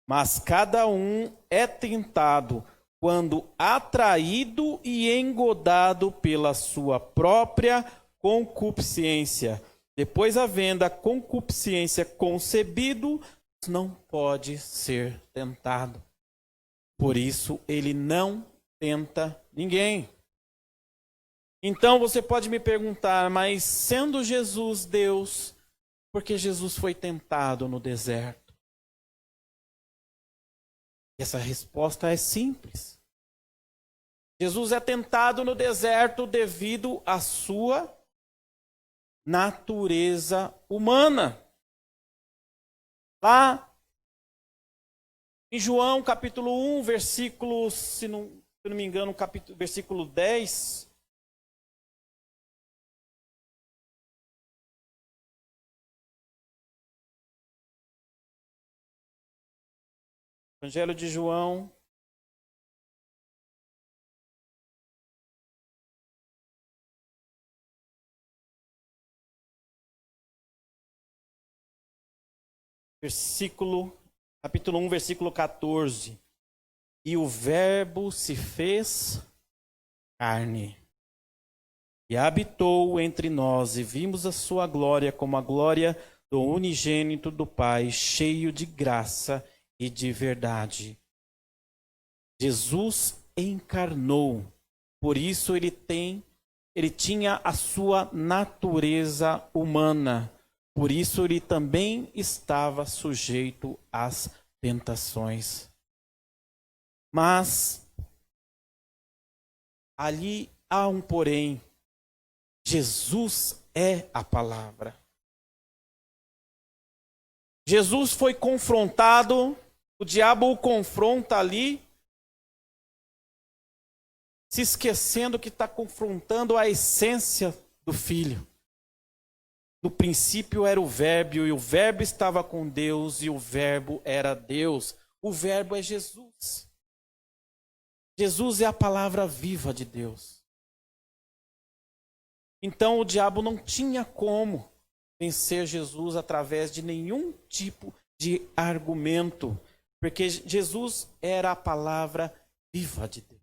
Mas cada um é tentado quando atraído e engodado pela sua própria concupiscência. Depois, havendo a concupiscência concebido, não pode ser tentado. Por isso, ele não tenta ninguém. Então, você pode me perguntar, mas sendo Jesus Deus, por que Jesus foi tentado no deserto? E essa resposta é simples. Jesus é tentado no deserto devido à sua natureza humana. Lá em João capítulo 1, versículo, se não me engano, versículo 10. Evangelho de João. Capítulo 1, versículo 14. E o Verbo se fez carne e habitou entre nós, e vimos a sua glória como a glória do unigênito do Pai, cheio de graça e de verdade. Jesus encarnou, por isso ele tinha a sua natureza humana. Por isso ele também estava sujeito às tentações. Mas ali há um porém. Jesus é a palavra. Jesus foi confrontado, o diabo o confronta ali, se esquecendo que está confrontando a essência do Filho. No princípio era o Verbo, e o Verbo estava com Deus, e o Verbo era Deus. O Verbo é Jesus. Jesus é a palavra viva de Deus. Então o diabo não tinha como vencer Jesus através de nenhum tipo de argumento, porque Jesus era a palavra viva de Deus.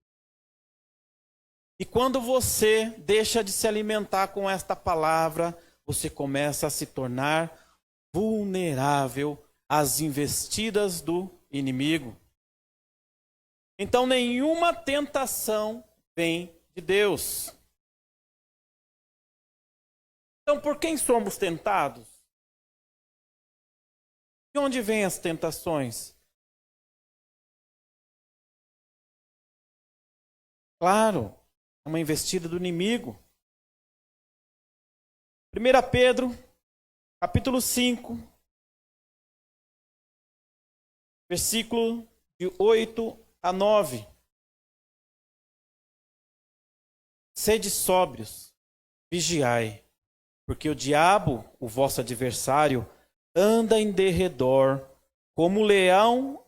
E quando você deixa de se alimentar com esta palavra, você começa a se tornar vulnerável às investidas do inimigo. Então, nenhuma tentação vem de Deus. Então, por quem somos tentados? De onde vêm as tentações? Claro, é uma investida do inimigo. 1 Pedro, capítulo 5, versículo de 8 a 9. Sede sóbrios, vigiai, porque o diabo, o vosso adversário, anda em derredor, como leão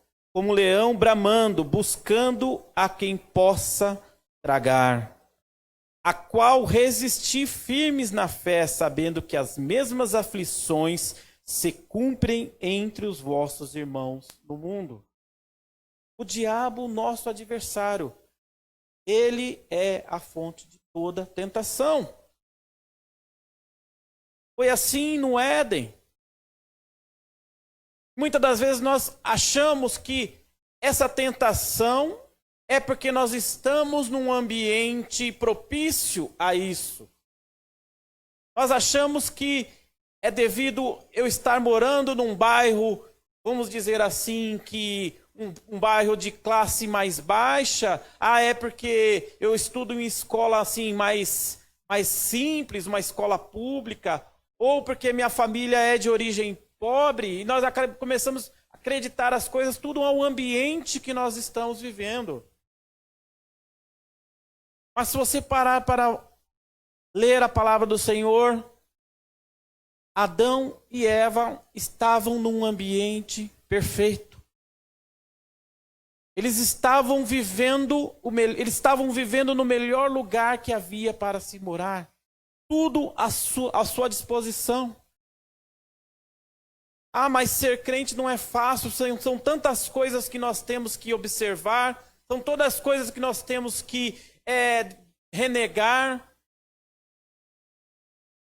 bramando, buscando a quem possa tragar. A qual resisti firmes na fé, sabendo que as mesmas aflições se cumprem entre os vossos irmãos no mundo. O diabo, nosso adversário, ele é a fonte de toda tentação. Foi assim no Éden. Muitas das vezes nós achamos que essa tentação é porque nós estamos num ambiente propício a isso. Nós achamos que é devido eu estar morando num bairro, vamos dizer assim, que um bairro de classe mais baixa. É porque eu estudo em escola assim mais simples, uma escola pública, ou porque minha família é de origem pobre, e nós começamos a acreditar as coisas tudo ao ambiente que nós estamos vivendo. Mas se você parar para ler a palavra do Senhor, Adão e Eva estavam num ambiente perfeito. Eles estavam vivendo no melhor lugar que havia para se morar. Tudo à sua disposição. Ah, mas ser crente não é fácil, são tantas coisas que nós temos que observar, são todas as coisas que nós temos que renegar.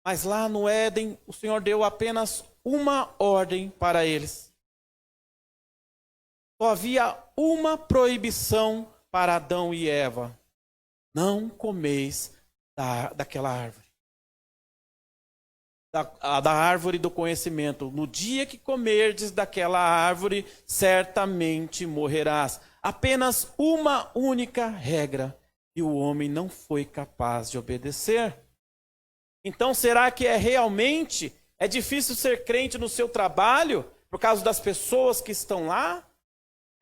Mas lá no Éden, o Senhor deu apenas uma ordem para eles. Só havia uma proibição para Adão e Eva: não comeis daquela árvore. Da árvore do conhecimento. No dia que comerdes daquela árvore, certamente morrerás. Apenas uma única regra, e o homem não foi capaz de obedecer. Então, será que realmente é difícil ser crente no seu trabalho, por causa das pessoas que estão lá?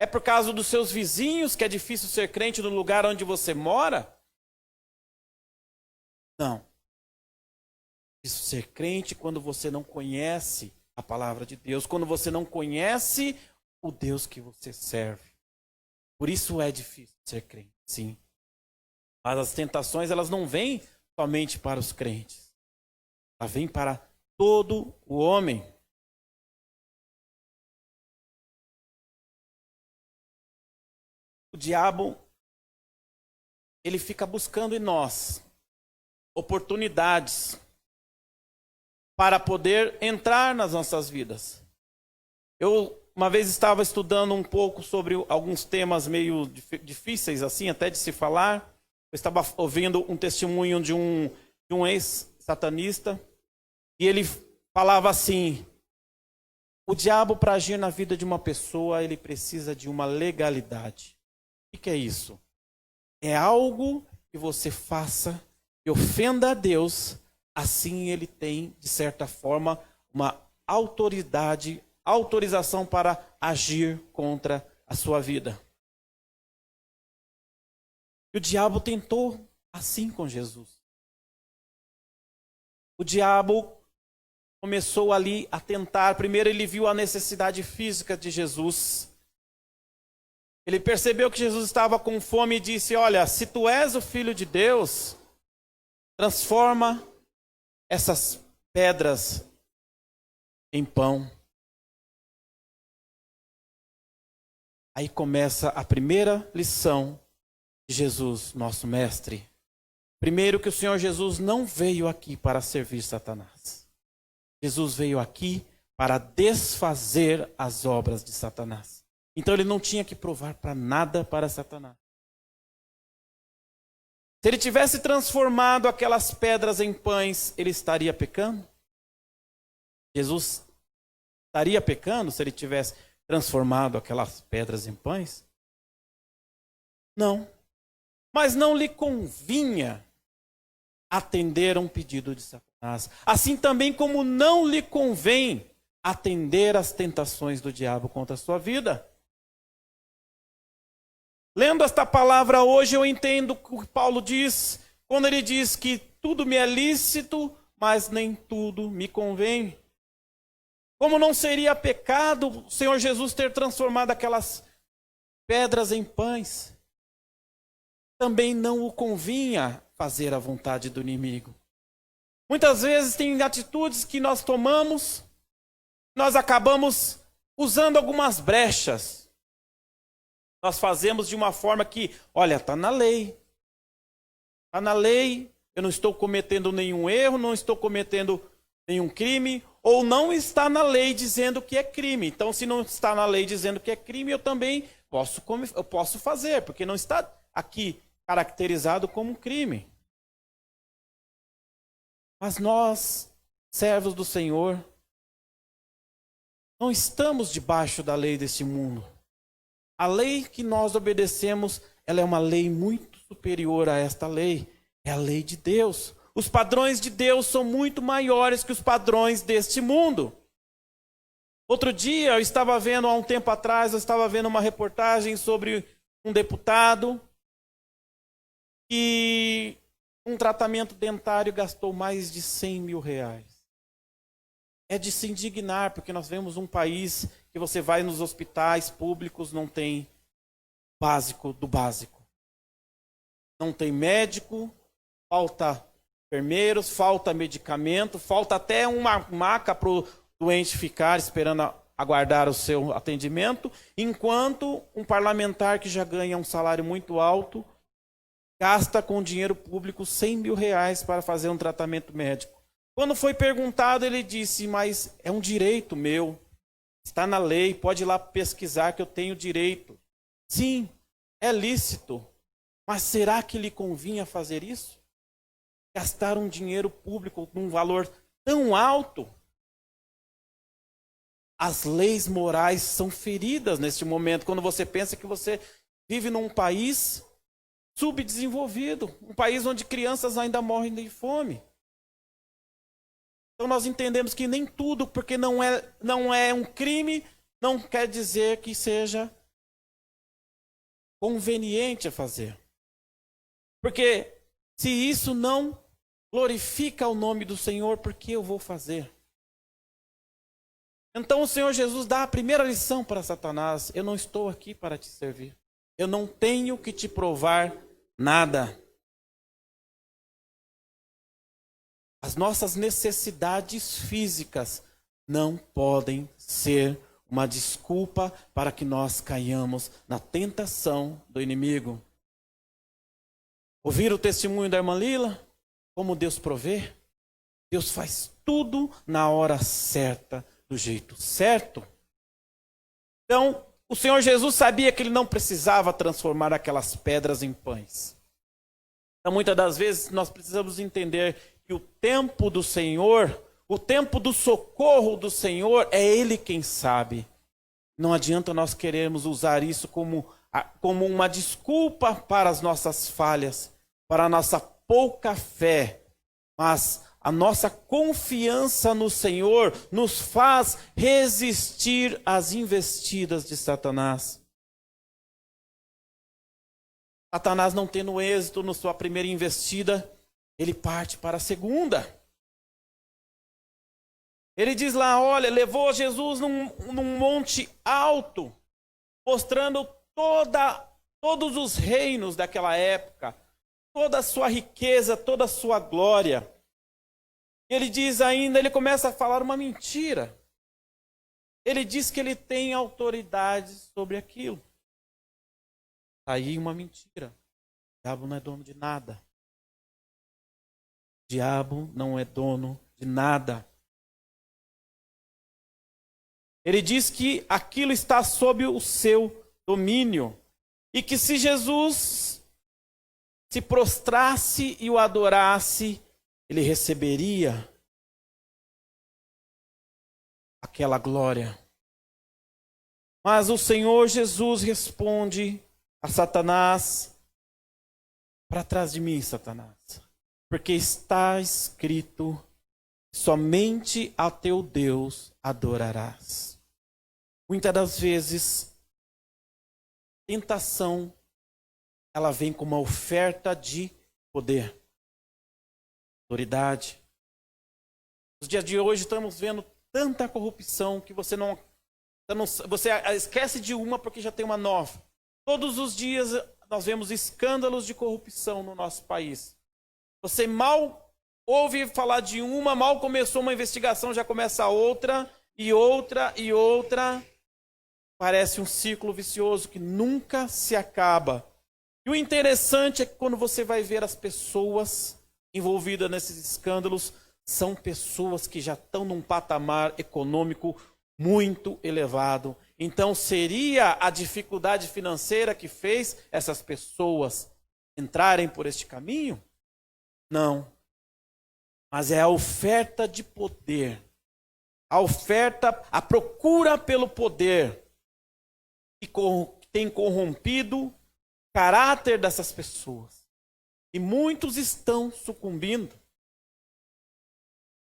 É por causa dos seus vizinhos que é difícil ser crente no lugar onde você mora? Não. É difícil ser crente quando você não conhece a palavra de Deus, quando você não conhece o Deus que você serve. Por isso é difícil ser crente, sim. Mas as tentações, elas não vêm somente para os crentes. Elas vêm para todo o homem. O diabo, ele fica buscando em nós oportunidades para poder entrar nas nossas vidas. Eu uma vez estava estudando um pouco sobre alguns temas meio difíceis, assim, até de se falar. Eu estava ouvindo um testemunho de um ex-satanista, e ele falava assim: o diabo, para agir na vida de uma pessoa, ele precisa de uma legalidade. O que é isso? É algo que você faça que ofenda a Deus, assim ele tem, de certa forma, uma autorização para agir contra a sua vida. E o diabo tentou assim com Jesus. O diabo começou ali a tentar. Primeiro ele viu a necessidade física de Jesus. Ele percebeu que Jesus estava com fome e disse: olha, se tu és o Filho de Deus, transforma essas pedras em pão. Aí começa a primeira lição de Jesus, nosso mestre. Primeiro, que o Senhor Jesus não veio aqui para servir Satanás. Jesus veio aqui para desfazer as obras de Satanás. Então ele não tinha que provar para nada para Satanás. Se ele tivesse transformado aquelas pedras em pães, ele estaria pecando? Jesus estaria pecando se ele tivesse transformado aquelas pedras em pães? Não. Mas não lhe convinha atender a um pedido de Satanás. Assim também como não lhe convém atender às tentações do diabo contra a sua vida. Lendo esta palavra hoje, eu entendo o que Paulo diz, quando ele diz que tudo me é lícito, mas nem tudo me convém. Como não seria pecado o Senhor Jesus ter transformado aquelas pedras em pães? Também não o convinha fazer a vontade do inimigo. Muitas vezes tem atitudes que nós tomamos, nós acabamos usando algumas brechas. Nós fazemos de uma forma que, olha, está na lei. Está na lei, eu não estou cometendo nenhum erro, não estou cometendo nenhum crime, ou não está na lei dizendo que é crime. Então, se não está na lei dizendo que é crime, eu também posso fazer, porque não está aqui caracterizado como um crime. Mas nós, servos do Senhor, não estamos debaixo da lei deste mundo. A lei que nós obedecemos, ela é uma lei muito superior a esta lei. É a lei de Deus. Os padrões de Deus são muito maiores que os padrões deste mundo. Outro dia, há um tempo atrás, eu estava vendo uma reportagem sobre um deputado que um tratamento dentário gastou mais de 100 mil reais. É de se indignar, porque nós vemos um país que você vai nos hospitais públicos, não tem básico do básico. Não tem médico, falta enfermeiros, falta medicamento, falta até uma maca para o doente ficar esperando aguardar o seu atendimento, enquanto um parlamentar que já ganha um salário muito alto gasta com dinheiro público 100 mil reais para fazer um tratamento médico. Quando foi perguntado, ele disse, mas é um direito meu, está na lei, pode ir lá pesquisar que eu tenho direito. Sim, é lícito, mas será que lhe convinha fazer isso? Gastar um dinheiro público num valor tão alto? As leis morais são feridas neste momento, quando você pensa que você vive num país subdesenvolvido, um país onde crianças ainda morrem de fome. Então nós entendemos que nem tudo, porque não é um crime, não quer dizer que seja conveniente a fazer. Porque se isso não glorifica o nome do Senhor, por que eu vou fazer? Então o Senhor Jesus dá a primeira lição para Satanás: eu não estou aqui para te servir. Eu não tenho que te provar nada. As nossas necessidades físicas não podem ser uma desculpa para que nós caiamos na tentação do inimigo. Ouvir o testemunho da irmã Lila? Como Deus provê? Deus faz tudo na hora certa, do jeito certo. Então, o Senhor Jesus sabia que ele não precisava transformar aquelas pedras em pães. Então, muitas das vezes, nós precisamos entender que o tempo do Senhor, o tempo do socorro do Senhor, é Ele quem sabe. Não adianta nós querermos usar isso como uma desculpa para as nossas falhas, para a nossa pouca fé. Mas a nossa confiança no Senhor nos faz resistir às investidas de Satanás. Satanás, não tendo êxito na sua primeira investida, ele parte para a segunda. Ele diz lá, olha, levou Jesus num monte alto, mostrando todos os reinos daquela época, toda a sua riqueza, toda a sua glória. Ele diz ainda, ele começa a falar uma mentira. Ele diz que ele tem autoridade sobre aquilo. Está aí uma mentira. O diabo não é dono de nada. O diabo não é dono de nada. Ele diz que aquilo está sob o seu domínio. E que se Jesus se prostrasse e o adorasse, ele receberia aquela glória. Mas o Senhor Jesus responde a Satanás: para trás de mim, Satanás, porque está escrito, somente a teu Deus adorarás. Muitas das vezes, tentação, ela vem com uma oferta de poder, autoridade. Nos dias de hoje estamos vendo tanta corrupção que você esquece de uma porque já tem uma nova. Todos os dias nós vemos escândalos de corrupção no nosso país. Você mal ouve falar de uma, mal começou uma investigação, já começa outra, e outra, e outra. Parece um ciclo vicioso que nunca se acaba. E o interessante é que quando você vai ver as pessoas envolvidas nesses escândalos, são pessoas que já estão num patamar econômico muito elevado. Então seria a dificuldade financeira que fez essas pessoas entrarem por este caminho? Não. Mas é a oferta de poder. A oferta, a procura pelo poder que tem corrompido o caráter dessas pessoas. E muitos estão sucumbindo.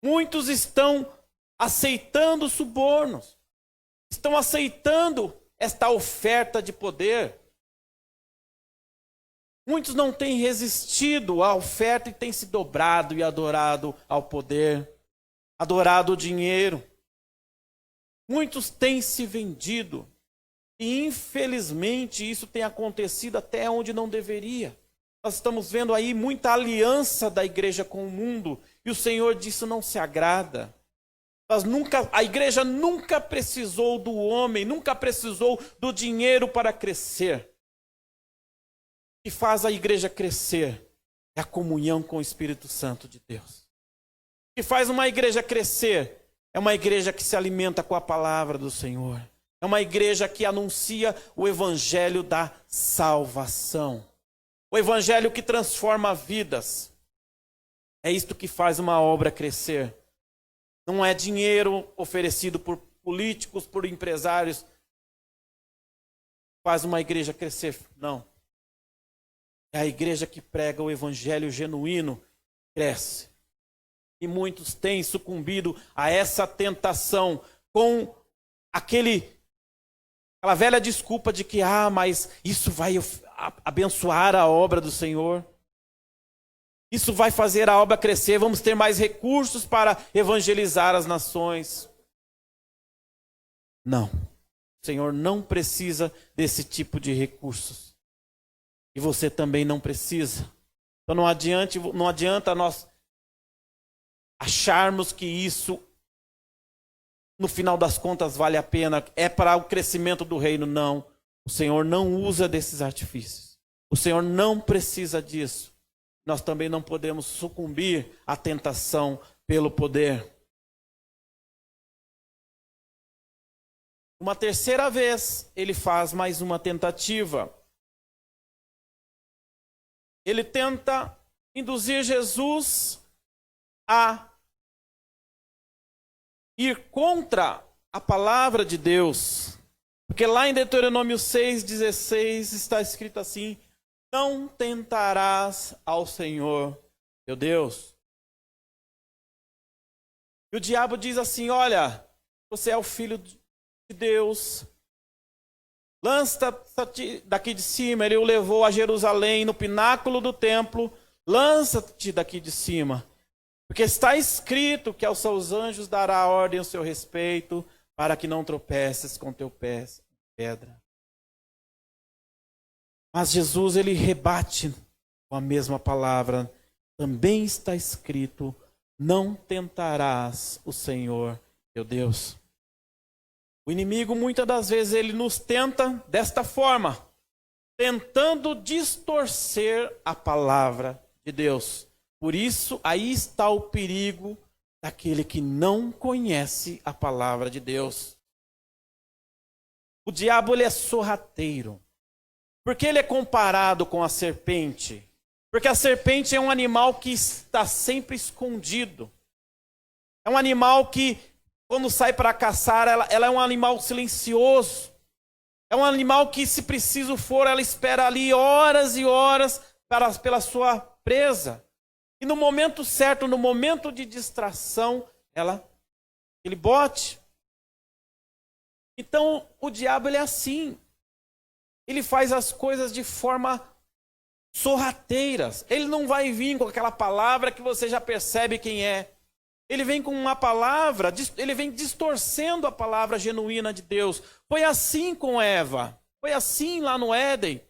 Muitos estão aceitando subornos. Estão aceitando esta oferta de poder. Muitos não têm resistido à oferta e têm se dobrado e adorado ao poder, adorado o dinheiro. Muitos têm se vendido. E infelizmente isso tem acontecido até onde não deveria. Nós estamos vendo aí muita aliança da igreja com o mundo, e o Senhor disso não se agrada. A igreja nunca precisou do homem, nunca precisou do dinheiro para crescer. O que faz a igreja crescer é a comunhão com o Espírito Santo de Deus. O que faz uma igreja crescer é uma igreja que se alimenta com a palavra do Senhor. É uma igreja que anuncia o evangelho da salvação. O evangelho que transforma vidas. É isto que faz uma obra crescer. Não é dinheiro oferecido por políticos, por empresários. Faz uma igreja crescer. Não. É a igreja que prega o evangelho genuíno, cresce. E muitos têm sucumbido a essa tentação com aquela velha desculpa de que, mas isso vai abençoar a obra do Senhor. Isso vai fazer a obra crescer, vamos ter mais recursos para evangelizar as nações. Não. O Senhor não precisa desse tipo de recursos. E você também não precisa. Então não adianta nós acharmos que isso, no final das contas, vale a pena, é para o crescimento do reino. Não. O Senhor não usa desses artifícios. O Senhor não precisa disso. Nós também não podemos sucumbir à tentação pelo poder. Uma terceira vez, ele faz mais uma tentativa. Ele tenta induzir Jesus a ir contra a palavra de Deus. Porque lá em Deuteronômio 6,16 está escrito assim: não tentarás ao Senhor teu Deus. E o diabo diz assim: olha, você é o filho de Deus, lança-te daqui de cima. Ele o levou a Jerusalém, no pináculo do templo. Lança-te daqui de cima, porque está escrito que aos seus anjos dará ordem ao seu respeito, para que não tropeces com teu pé em pedra. Mas Jesus, ele rebate com a mesma palavra. Também está escrito: não tentarás o Senhor teu Deus. O inimigo, muitas das vezes, ele nos tenta desta forma, tentando distorcer a palavra de Deus. Por isso, aí está o perigo daquele que não conhece a palavra de Deus. O diabo, ele é sorrateiro. Por que ele é comparado com a serpente? Porque a serpente é um animal que está sempre escondido. É um animal que, quando sai para caçar, ela é um animal silencioso. É um animal que, se preciso for, ela espera ali horas e horas pela sua presa. E no momento certo, no momento de distração, ele bote. Então, o diabo, ele é assim. Ele faz as coisas de forma sorrateiras. Ele não vai vir com aquela palavra que você já percebe quem é. Ele vem com uma palavra, ele vem distorcendo a palavra genuína de Deus. Foi assim com Eva. Foi assim lá no Éden.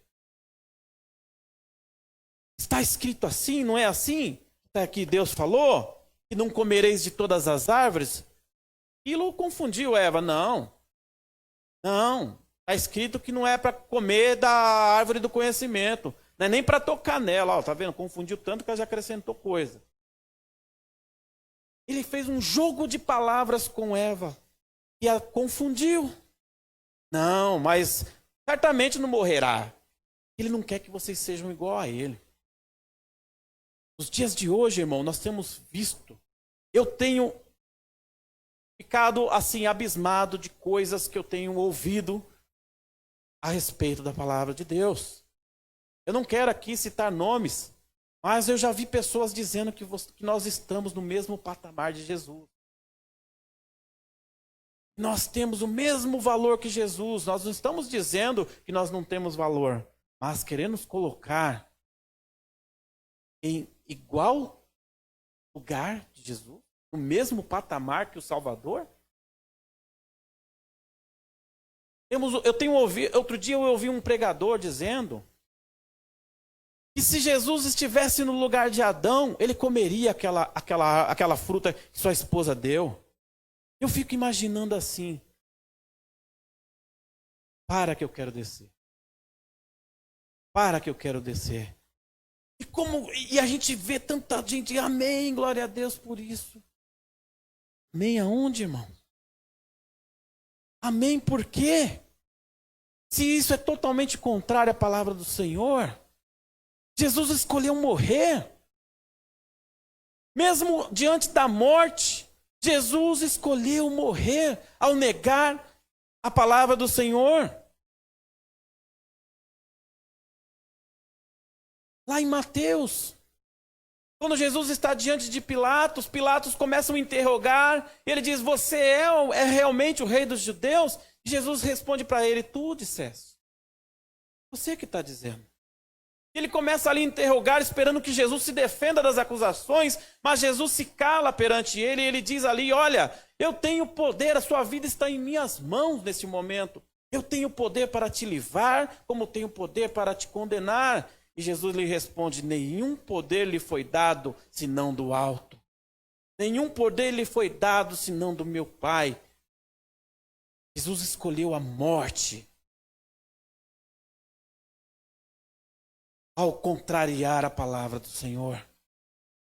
Está escrito assim, não é assim? Até que Deus falou que não comereis de todas as árvores. Aquilo confundiu Eva. Não. Está escrito que não é para comer da árvore do conhecimento. Não é nem para tocar nela. Tá vendo? Confundiu tanto que ela já acrescentou coisa. Ele fez um jogo de palavras com Eva. E a confundiu. Não, mas certamente não morrerá. Ele não quer que vocês sejam igual a ele. Nos dias de hoje, irmão, nós temos visto. Eu tenho ficado assim abismado de coisas que eu tenho ouvido a respeito da palavra de Deus. Eu não quero aqui citar nomes, mas eu já vi pessoas dizendo que nós estamos no mesmo patamar de Jesus. Nós temos o mesmo valor que Jesus. Nós não estamos dizendo que nós não temos valor, mas queremos colocar em igual lugar de Jesus, no mesmo patamar que o Salvador. Outro dia eu ouvi um pregador dizendo que se Jesus estivesse no lugar de Adão, ele comeria aquela fruta que sua esposa deu. Eu fico imaginando assim. Para que eu quero descer. Para que eu quero descer. E a gente vê tanta gente, amém, glória a Deus por isso. Amém aonde, irmão? Amém por quê? Se isso é totalmente contrário à palavra do Senhor, Jesus escolheu morrer. Mesmo diante da morte, Jesus escolheu morrer ao negar a palavra do Senhor. Lá em Mateus, quando Jesus está diante de Pilatos, Pilatos começa a interrogar, e ele diz, você é realmente o rei dos judeus? E Jesus responde para ele, tu disseste. Você que está dizendo. Ele começa ali a interrogar, esperando que Jesus se defenda das acusações, mas Jesus se cala perante ele, e ele diz ali, olha, eu tenho poder, a sua vida está em minhas mãos nesse momento. Eu tenho poder para te livrar, como tenho poder para te condenar. E Jesus lhe responde, nenhum poder lhe foi dado, senão do alto. Nenhum poder lhe foi dado, senão do meu Pai. Jesus escolheu a morte ao contrariar a palavra do Senhor.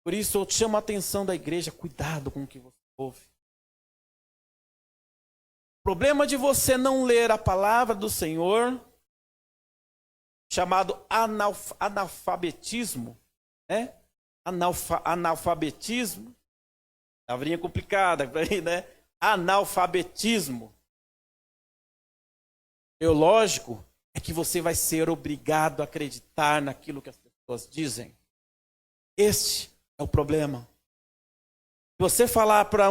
Por isso eu chamo a atenção da igreja, cuidado com o que você ouve. O problema de você não ler a palavra do Senhor, chamado analfabetismo, né? Analfabetismo, palavrinha complicada, né? Analfabetismo teológico é que você vai ser obrigado a acreditar naquilo que as pessoas dizem. Este é o problema. Se você falar para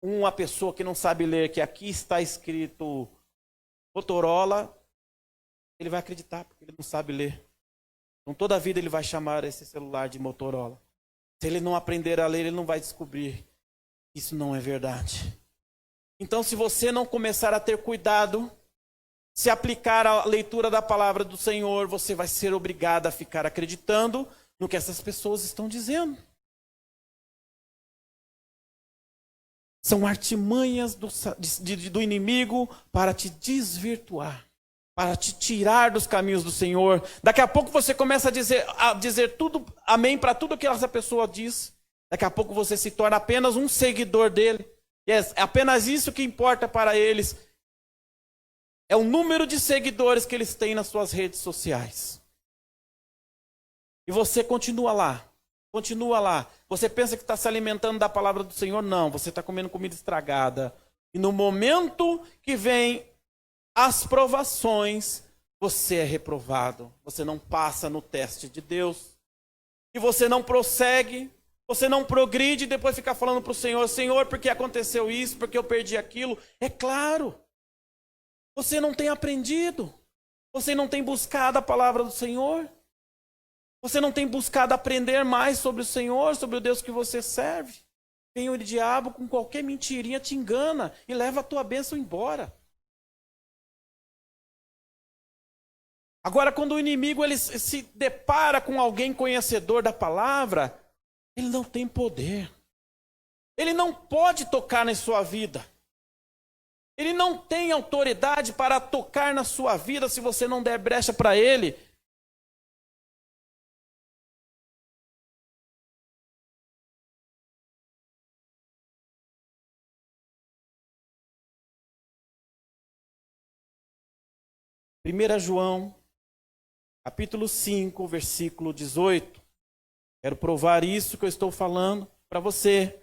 uma pessoa que não sabe ler que aqui está escrito Motorola, ele vai acreditar, porque ele não sabe ler. Então toda a vida ele vai chamar esse celular de Motorola. Se ele não aprender a ler, ele não vai descobrir. Isso não é verdade. Então se você não começar a ter cuidado, se aplicar a leitura da palavra do Senhor, você vai ser obrigado a ficar acreditando no que essas pessoas estão dizendo. São artimanhas do inimigo para te desvirtuar, para te tirar dos caminhos do Senhor. Daqui a pouco você começa a dizer tudo, amém, para tudo que essa pessoa diz. Daqui a pouco você se torna apenas um seguidor dele. É apenas isso que importa para eles. É o número de seguidores que eles têm nas suas redes sociais. E você continua lá. Continua lá. Você pensa que está se alimentando da palavra do Senhor? Não, você está comendo comida estragada. E no momento que vem as provações, você é reprovado. Você não passa no teste de Deus. E você não prossegue, você não progride e depois fica falando para o Senhor, Senhor, por que aconteceu isso? Por que eu perdi aquilo? É claro. Você não tem aprendido. Você não tem buscado a palavra do Senhor. Você não tem buscado aprender mais sobre o Senhor, sobre o Deus que você serve. Vem o diabo com qualquer mentirinha, te engana e leva a tua bênção embora. Agora, quando o inimigo ele se depara com alguém conhecedor da palavra, ele não tem poder. Ele não pode tocar na sua vida. Ele não tem autoridade para tocar na sua vida se você não der brecha para ele. Primeira João, capítulo 5, versículo 18. Quero provar isso que eu estou falando para você.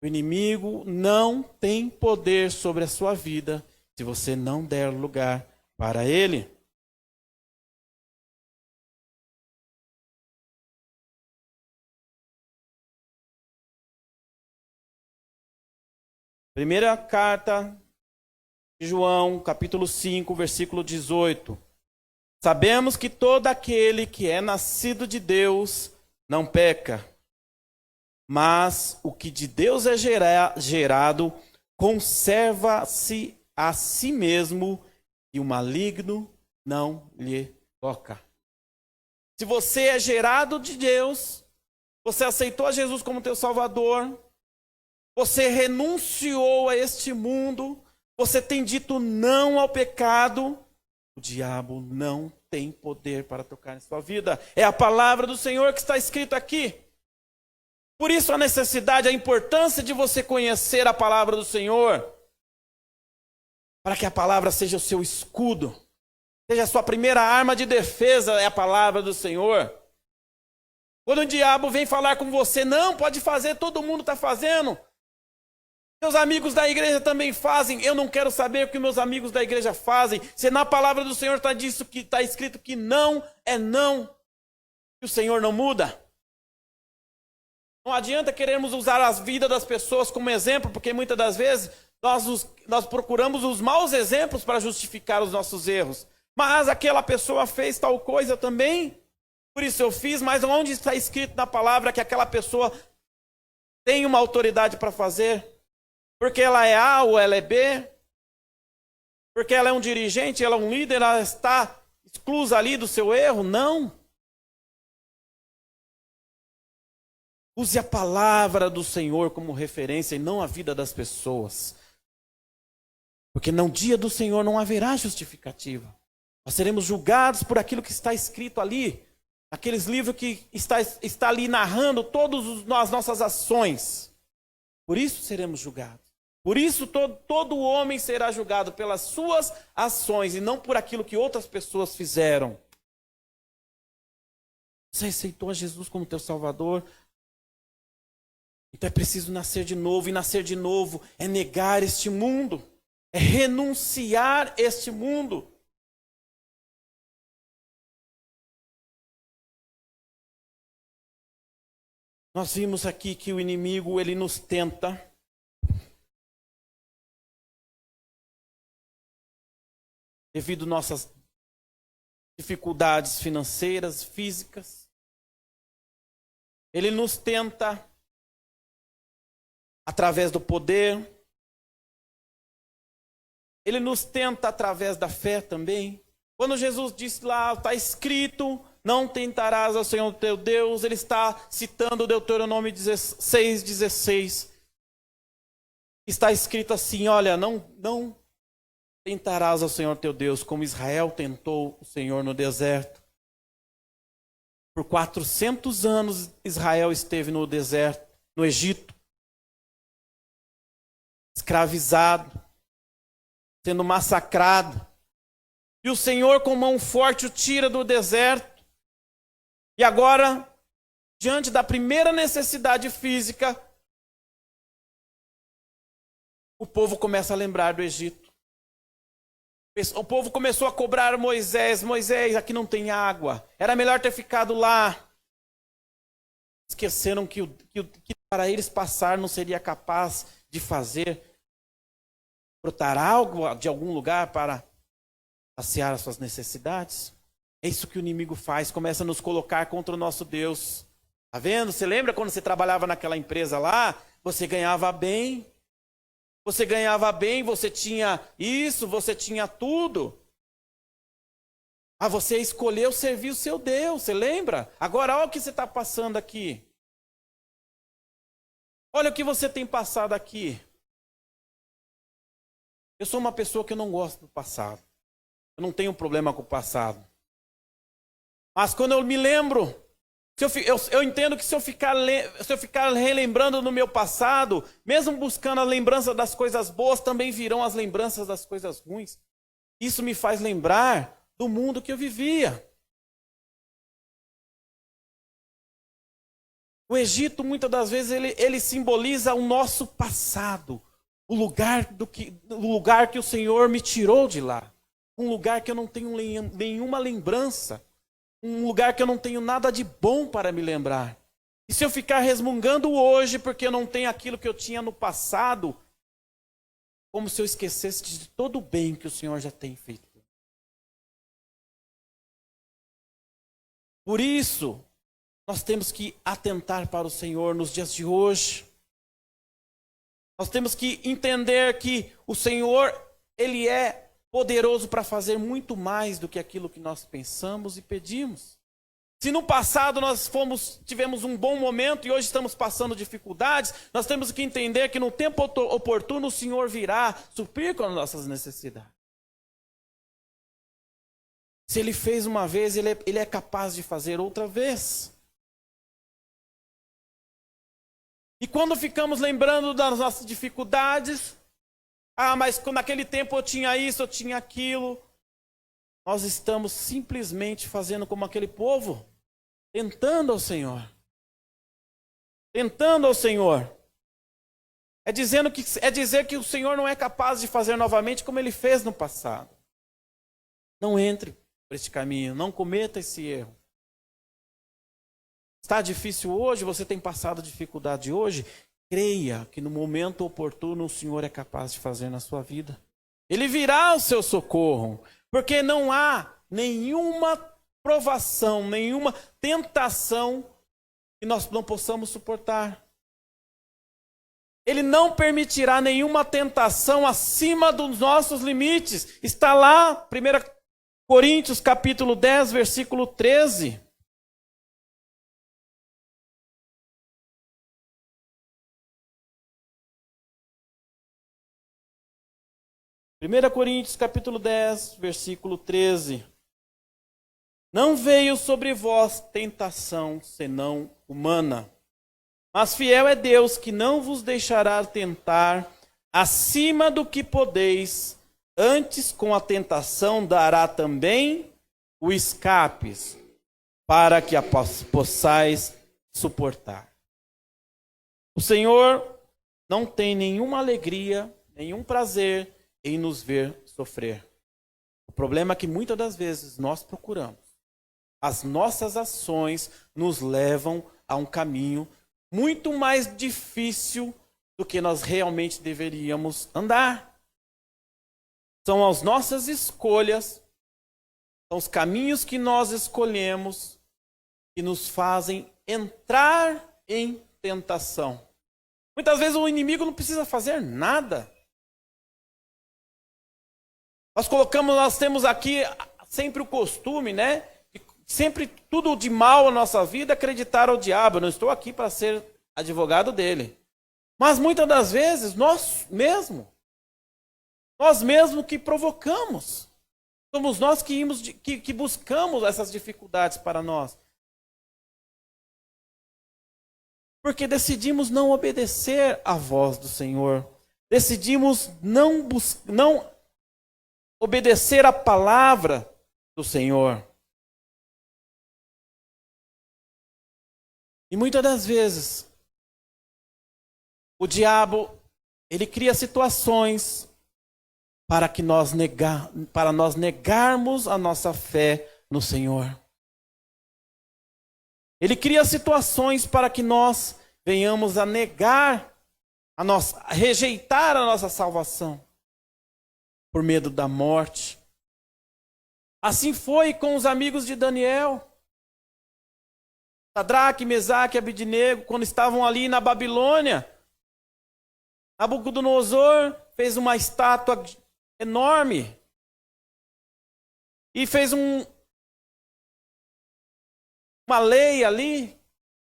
O inimigo não tem poder sobre a sua vida se você não der lugar para ele. Primeira carta de João, capítulo 5, versículo 18. Sabemos que todo aquele que é nascido de Deus não peca. Mas o que de Deus é gerado conserva-se a si mesmo e o maligno não lhe toca. Se você é gerado de Deus, você aceitou a Jesus como teu Salvador, você renunciou a este mundo, você tem dito não ao pecado, o diabo não tem poder para tocar em sua vida. É a palavra do Senhor que está escrito aqui. Por isso a necessidade, a importância de você conhecer a palavra do Senhor, para que a palavra seja o seu escudo, seja a sua primeira arma de defesa, é a palavra do Senhor. Quando o diabo vem falar com você, não, pode fazer, todo mundo está fazendo. Meus amigos da igreja também fazem, eu não quero saber o que meus amigos da igreja fazem. Se na palavra do Senhor está escrito que não é não, que o Senhor não muda. Não adianta querermos usar as vidas das pessoas como exemplo, porque muitas das vezes nós procuramos os maus exemplos para justificar os nossos erros. Mas aquela pessoa fez tal coisa também, por isso eu fiz, mas onde está escrito na palavra que aquela pessoa tem uma autoridade para fazer? Porque ela é A ou ela é B? Porque ela é um dirigente, ela é um líder, ela está exclusa ali do seu erro? Não. Use a palavra do Senhor como referência e não a vida das pessoas. Porque no dia do Senhor não haverá justificativa. Nós seremos julgados por aquilo que está escrito ali. Aqueles livros que está ali narrando todas as nossas ações. Por isso seremos julgados. Por isso todo homem será julgado pelas suas ações e não por aquilo que outras pessoas fizeram. Você aceitou a Jesus como teu Salvador? Então é preciso nascer de novo. E nascer de novo é negar este mundo. É renunciar este mundo. Nós vimos aqui que o inimigo, ele nos tenta. Devido às nossas dificuldades financeiras, físicas. Ele nos tenta através do poder. Ele nos tenta através da fé também. Quando Jesus disse lá, está escrito, não tentarás ao Senhor teu Deus, ele está citando Deuteronômio 6,16. Está escrito assim, olha, não tentarás ao Senhor teu Deus, como Israel tentou o Senhor no deserto. Por 400 anos Israel esteve no deserto, no Egito, escravizado, sendo massacrado. E o Senhor com mão forte o tira do deserto. E agora, diante da primeira necessidade física, o povo começa a lembrar do Egito. O povo começou a cobrar Moisés. Moisés, aqui não tem água. Era melhor ter ficado lá. Esqueceram que para eles passar não seria capaz de fazer, brotar algo de algum lugar para saciar as suas necessidades. É isso que o inimigo faz, começa a nos colocar contra o nosso Deus. Tá vendo? Você lembra quando você trabalhava naquela empresa lá? Você ganhava bem. Você ganhava bem, você tinha isso, você tinha tudo. Ah, você escolheu servir o seu Deus, você lembra? Agora olha o que você está passando aqui. Olha o que você tem passado aqui. Eu sou uma pessoa que eu não gosto do passado. Eu não tenho problema com o passado. Mas quando eu me lembro, eu entendo que se eu ficar relembrando no meu passado, mesmo buscando a lembrança das coisas boas, também virão as lembranças das coisas ruins. Isso me faz lembrar do mundo que eu vivia. O Egito, muitas das vezes, ele simboliza o nosso passado. O lugar que o Senhor me tirou de lá. Um lugar que eu não tenho nenhuma lembrança. Um lugar que eu não tenho nada de bom para me lembrar. E se eu ficar resmungando hoje porque eu não tenho aquilo que eu tinha no passado, como se eu esquecesse de todo o bem que o Senhor já tem feito. Por isso, nós temos que atentar para o Senhor nos dias de hoje. Nós temos que entender que o Senhor, Ele é poderoso para fazer muito mais do que aquilo que nós pensamos e pedimos. Se no passado nós tivemos um bom momento e hoje estamos passando dificuldades, nós temos que entender que no tempo oportuno o Senhor virá suprir com as nossas necessidades. Se Ele fez uma vez, Ele é capaz de fazer outra vez. E quando ficamos lembrando das nossas dificuldades, mas naquele tempo eu tinha isso, eu tinha aquilo, nós estamos simplesmente fazendo como aquele povo, tentando ao Senhor. Tentando ao Senhor. É dizer que o Senhor não é capaz de fazer novamente como Ele fez no passado. Não entre por este caminho, não cometa esse erro. Está difícil hoje, você tem passado dificuldade hoje, creia que no momento oportuno o Senhor é capaz de fazer na sua vida. Ele virá ao seu socorro, porque não há nenhuma provação, nenhuma tentação que nós não possamos suportar. Ele não permitirá nenhuma tentação acima dos nossos limites. Está lá, 1 Coríntios capítulo 10, versículo 13. 1 Coríntios capítulo 10, versículo 13. Não veio sobre vós tentação senão humana, mas fiel é Deus que não vos deixará tentar acima do que podeis, antes com a tentação dará também o escape, para que a possais suportar. O Senhor não tem nenhuma alegria, nenhum prazer em nos ver sofrer. O problema é que muitas das vezes nós procuramos. As nossas ações nos levam a um caminho muito mais difícil do que nós realmente deveríamos andar. São as nossas escolhas, são os caminhos que nós escolhemos que nos fazem entrar em tentação. Muitas vezes o inimigo não precisa fazer nada. Nós temos aqui sempre o costume, né? De sempre tudo de mal na nossa vida acreditar ao diabo. Eu não estou aqui para ser advogado dele. Mas muitas das vezes nós mesmos que provocamos. Somos nós que buscamos essas dificuldades para nós. Porque decidimos não obedecer à voz do Senhor. Decidimos não obedecer a palavra do Senhor. E muitas das vezes, o diabo, ele cria situações para nós negarmos a nossa fé no Senhor. Ele cria situações para que nós venhamos a rejeitar a nossa salvação. Por medo da morte. Assim foi com os amigos de Daniel. Sadraque, Mesaque e Abednego, quando estavam ali na Babilônia, Nabucodonosor fez uma estátua enorme e fez uma lei ali,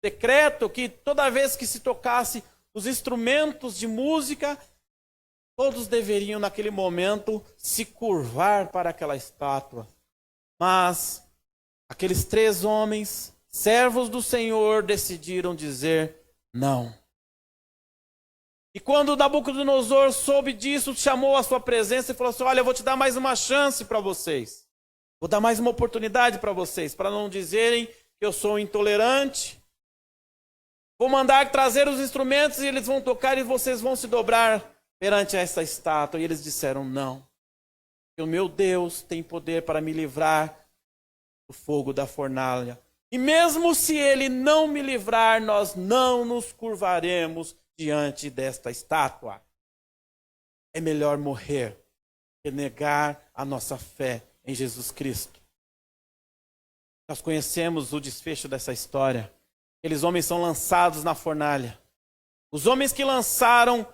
decreto, que toda vez que se tocasse os instrumentos de música, todos deveriam, naquele momento, se curvar para aquela estátua. Mas aqueles 3 homens, servos do Senhor, decidiram dizer não. E quando Nabucodonosor soube disso, chamou a sua presença e falou assim: olha, eu vou te dar mais uma chance para vocês. Vou dar mais uma oportunidade para vocês, para não dizerem que eu sou intolerante. Vou mandar trazer os instrumentos e eles vão tocar e vocês vão se dobrar perante essa estátua. E eles disseram não. Porque o meu Deus tem poder para me livrar do fogo da fornalha. E mesmo se Ele não me livrar, nós não nos curvaremos diante desta estátua. É melhor morrer que negar a nossa fé em Jesus Cristo. Nós conhecemos o desfecho dessa história. Aqueles homens são lançados na fornalha. Os homens que lançaram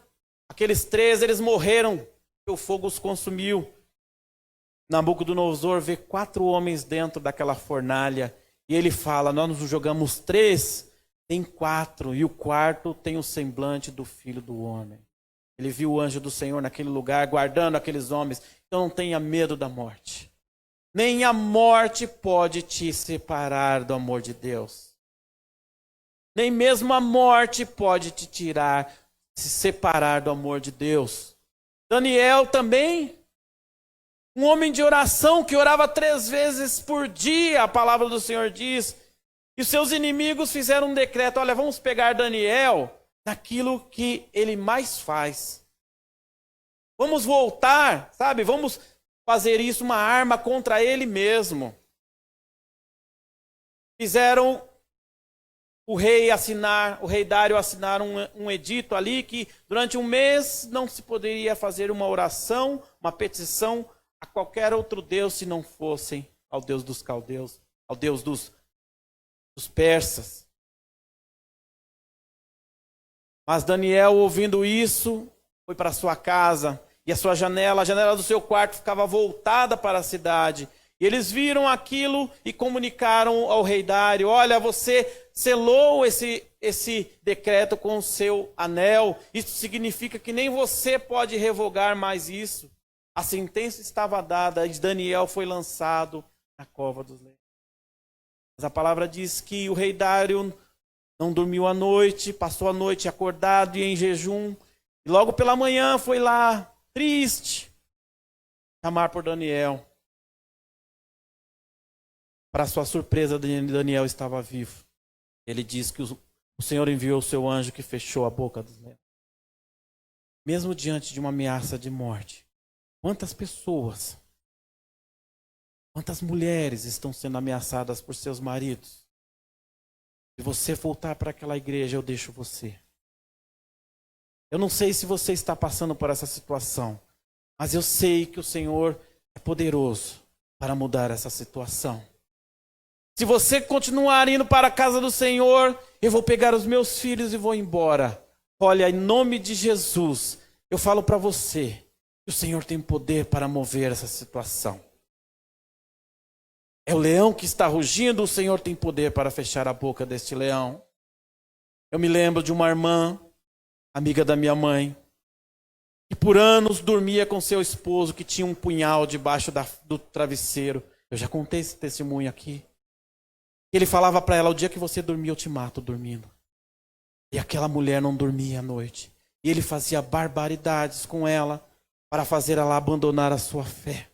Aqueles 3, eles morreram, porque o fogo os consumiu. Nabucodonosor vê 4 homens dentro daquela fornalha. E ele fala, nós nos jogamos 3, tem 4. E o 4º tem o semblante do Filho do Homem. Ele viu o anjo do Senhor naquele lugar, guardando aqueles homens. Então não tenha medo da morte. Nem a morte pode te separar do amor de Deus. Nem mesmo a morte pode te tirar, se separar do amor de Deus. Daniel também, um homem de oração que orava 3 vezes por dia, a palavra do Senhor diz. E os seus inimigos fizeram um decreto, olha, vamos pegar Daniel naquilo que ele mais faz. Vamos voltar, sabe, vamos fazer isso uma arma contra ele mesmo. Fizeram o rei Dário assinar um edito ali que durante um mês não se poderia fazer uma oração, uma petição a qualquer outro Deus se não fossem ao Deus dos caldeus, ao Deus dos persas. Mas Daniel, ouvindo isso, foi para sua casa e a janela do seu quarto ficava voltada para a cidade. E eles viram aquilo e comunicaram ao rei Dário, olha, você selou esse decreto com o seu anel. Isso significa que nem você pode revogar mais isso. A sentença estava dada e Daniel foi lançado na cova dos leões. Mas a palavra diz que o rei Dário não dormiu a noite, passou a noite acordado e em jejum. E logo pela manhã foi lá, triste, chamar por Daniel. Para sua surpresa, Daniel estava vivo. Ele diz que o Senhor enviou o seu anjo que fechou a boca dos leões. Mesmo diante de uma ameaça de morte, quantas pessoas, quantas mulheres estão sendo ameaçadas por seus maridos? Se você voltar para aquela igreja, eu deixo você. Eu não sei se você está passando por essa situação, mas eu sei que o Senhor é poderoso para mudar essa situação. Se você continuar indo para a casa do Senhor, eu vou pegar os meus filhos e vou embora. Olha, em nome de Jesus, eu falo para você que o Senhor tem poder para mover essa situação. É o leão que está rugindo, o Senhor tem poder para fechar a boca deste leão. Eu me lembro de uma irmã, amiga da minha mãe, que por anos dormia com seu esposo, que tinha um punhal debaixo do travesseiro. Eu já contei esse testemunho aqui. Ele falava para ela, o dia que você dormir, eu te mato dormindo. E aquela mulher não dormia à noite. E ele fazia barbaridades com ela para fazer ela abandonar a sua fé.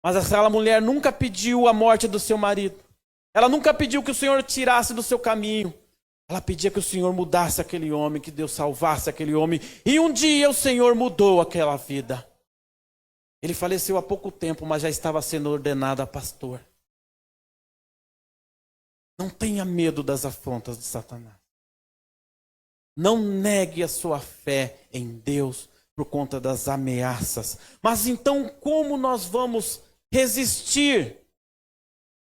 Mas aquela mulher nunca pediu a morte do seu marido. Ela nunca pediu que o Senhor tirasse do seu caminho. Ela pedia que o Senhor mudasse aquele homem, que Deus salvasse aquele homem. E um dia o Senhor mudou aquela vida. Ele faleceu há pouco tempo, mas já estava sendo ordenado a pastor. Não tenha medo das afrontas de Satanás. Não negue a sua fé em Deus por conta das ameaças. Mas então, como nós vamos resistir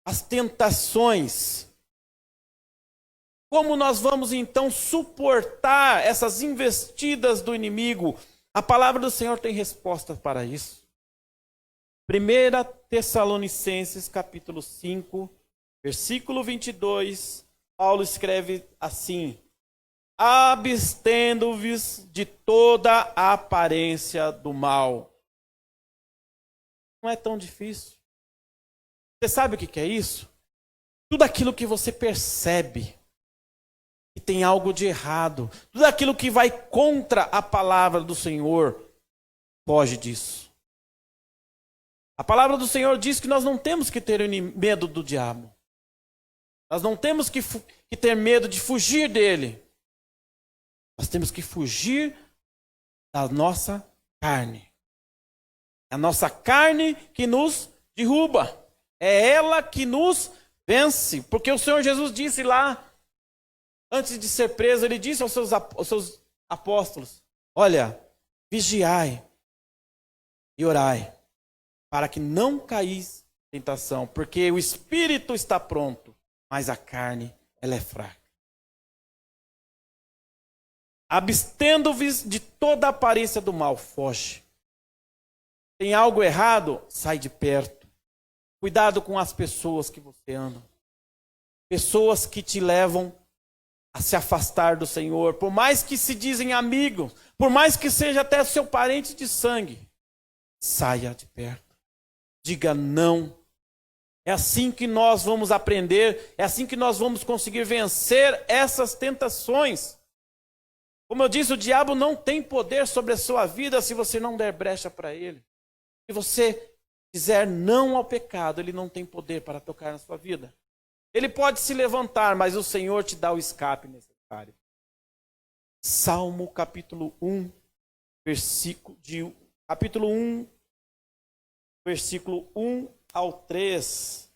às tentações? Como nós vamos então suportar essas investidas do inimigo? A palavra do Senhor tem resposta para isso. 1 Tessalonicenses capítulo 5, versículo 22, Paulo escreve assim: abstendo-vos de toda a aparência do mal. Não é tão difícil. Você sabe o que é isso? Tudo aquilo que você percebe que tem algo de errado, tudo aquilo que vai contra a palavra do Senhor, foge disso. A palavra do Senhor diz que nós não temos que ter medo do diabo. Nós não temos que ter medo de fugir dele. Nós temos que fugir da nossa carne. É a nossa carne que nos derruba. É ela que nos vence. Porque o Senhor Jesus disse lá, antes de ser preso, ele disse aos seus apóstolos: olha, vigiai e orai, para que não caís em tentação. Porque o espírito está pronto, mas a carne, ela é fraca. abstendo-vos de toda aparência do mal, foge. Tem algo errado? Sai de perto. Cuidado com as pessoas que você anda. Pessoas que te levam a se afastar do Senhor. Por mais que se dizem amigos, por mais que seja até seu parente de sangue, saia de perto. Diga não. É assim que nós vamos aprender, é assim que nós vamos conseguir vencer essas tentações. Como eu disse, o diabo não tem poder sobre a sua vida se você não der brecha para ele. Se você dizer não ao pecado, ele não tem poder para tocar na sua vida. Ele pode se levantar, mas o Senhor te dá o escape necessário. Salmo capítulo 1, versículo 1 ao 3.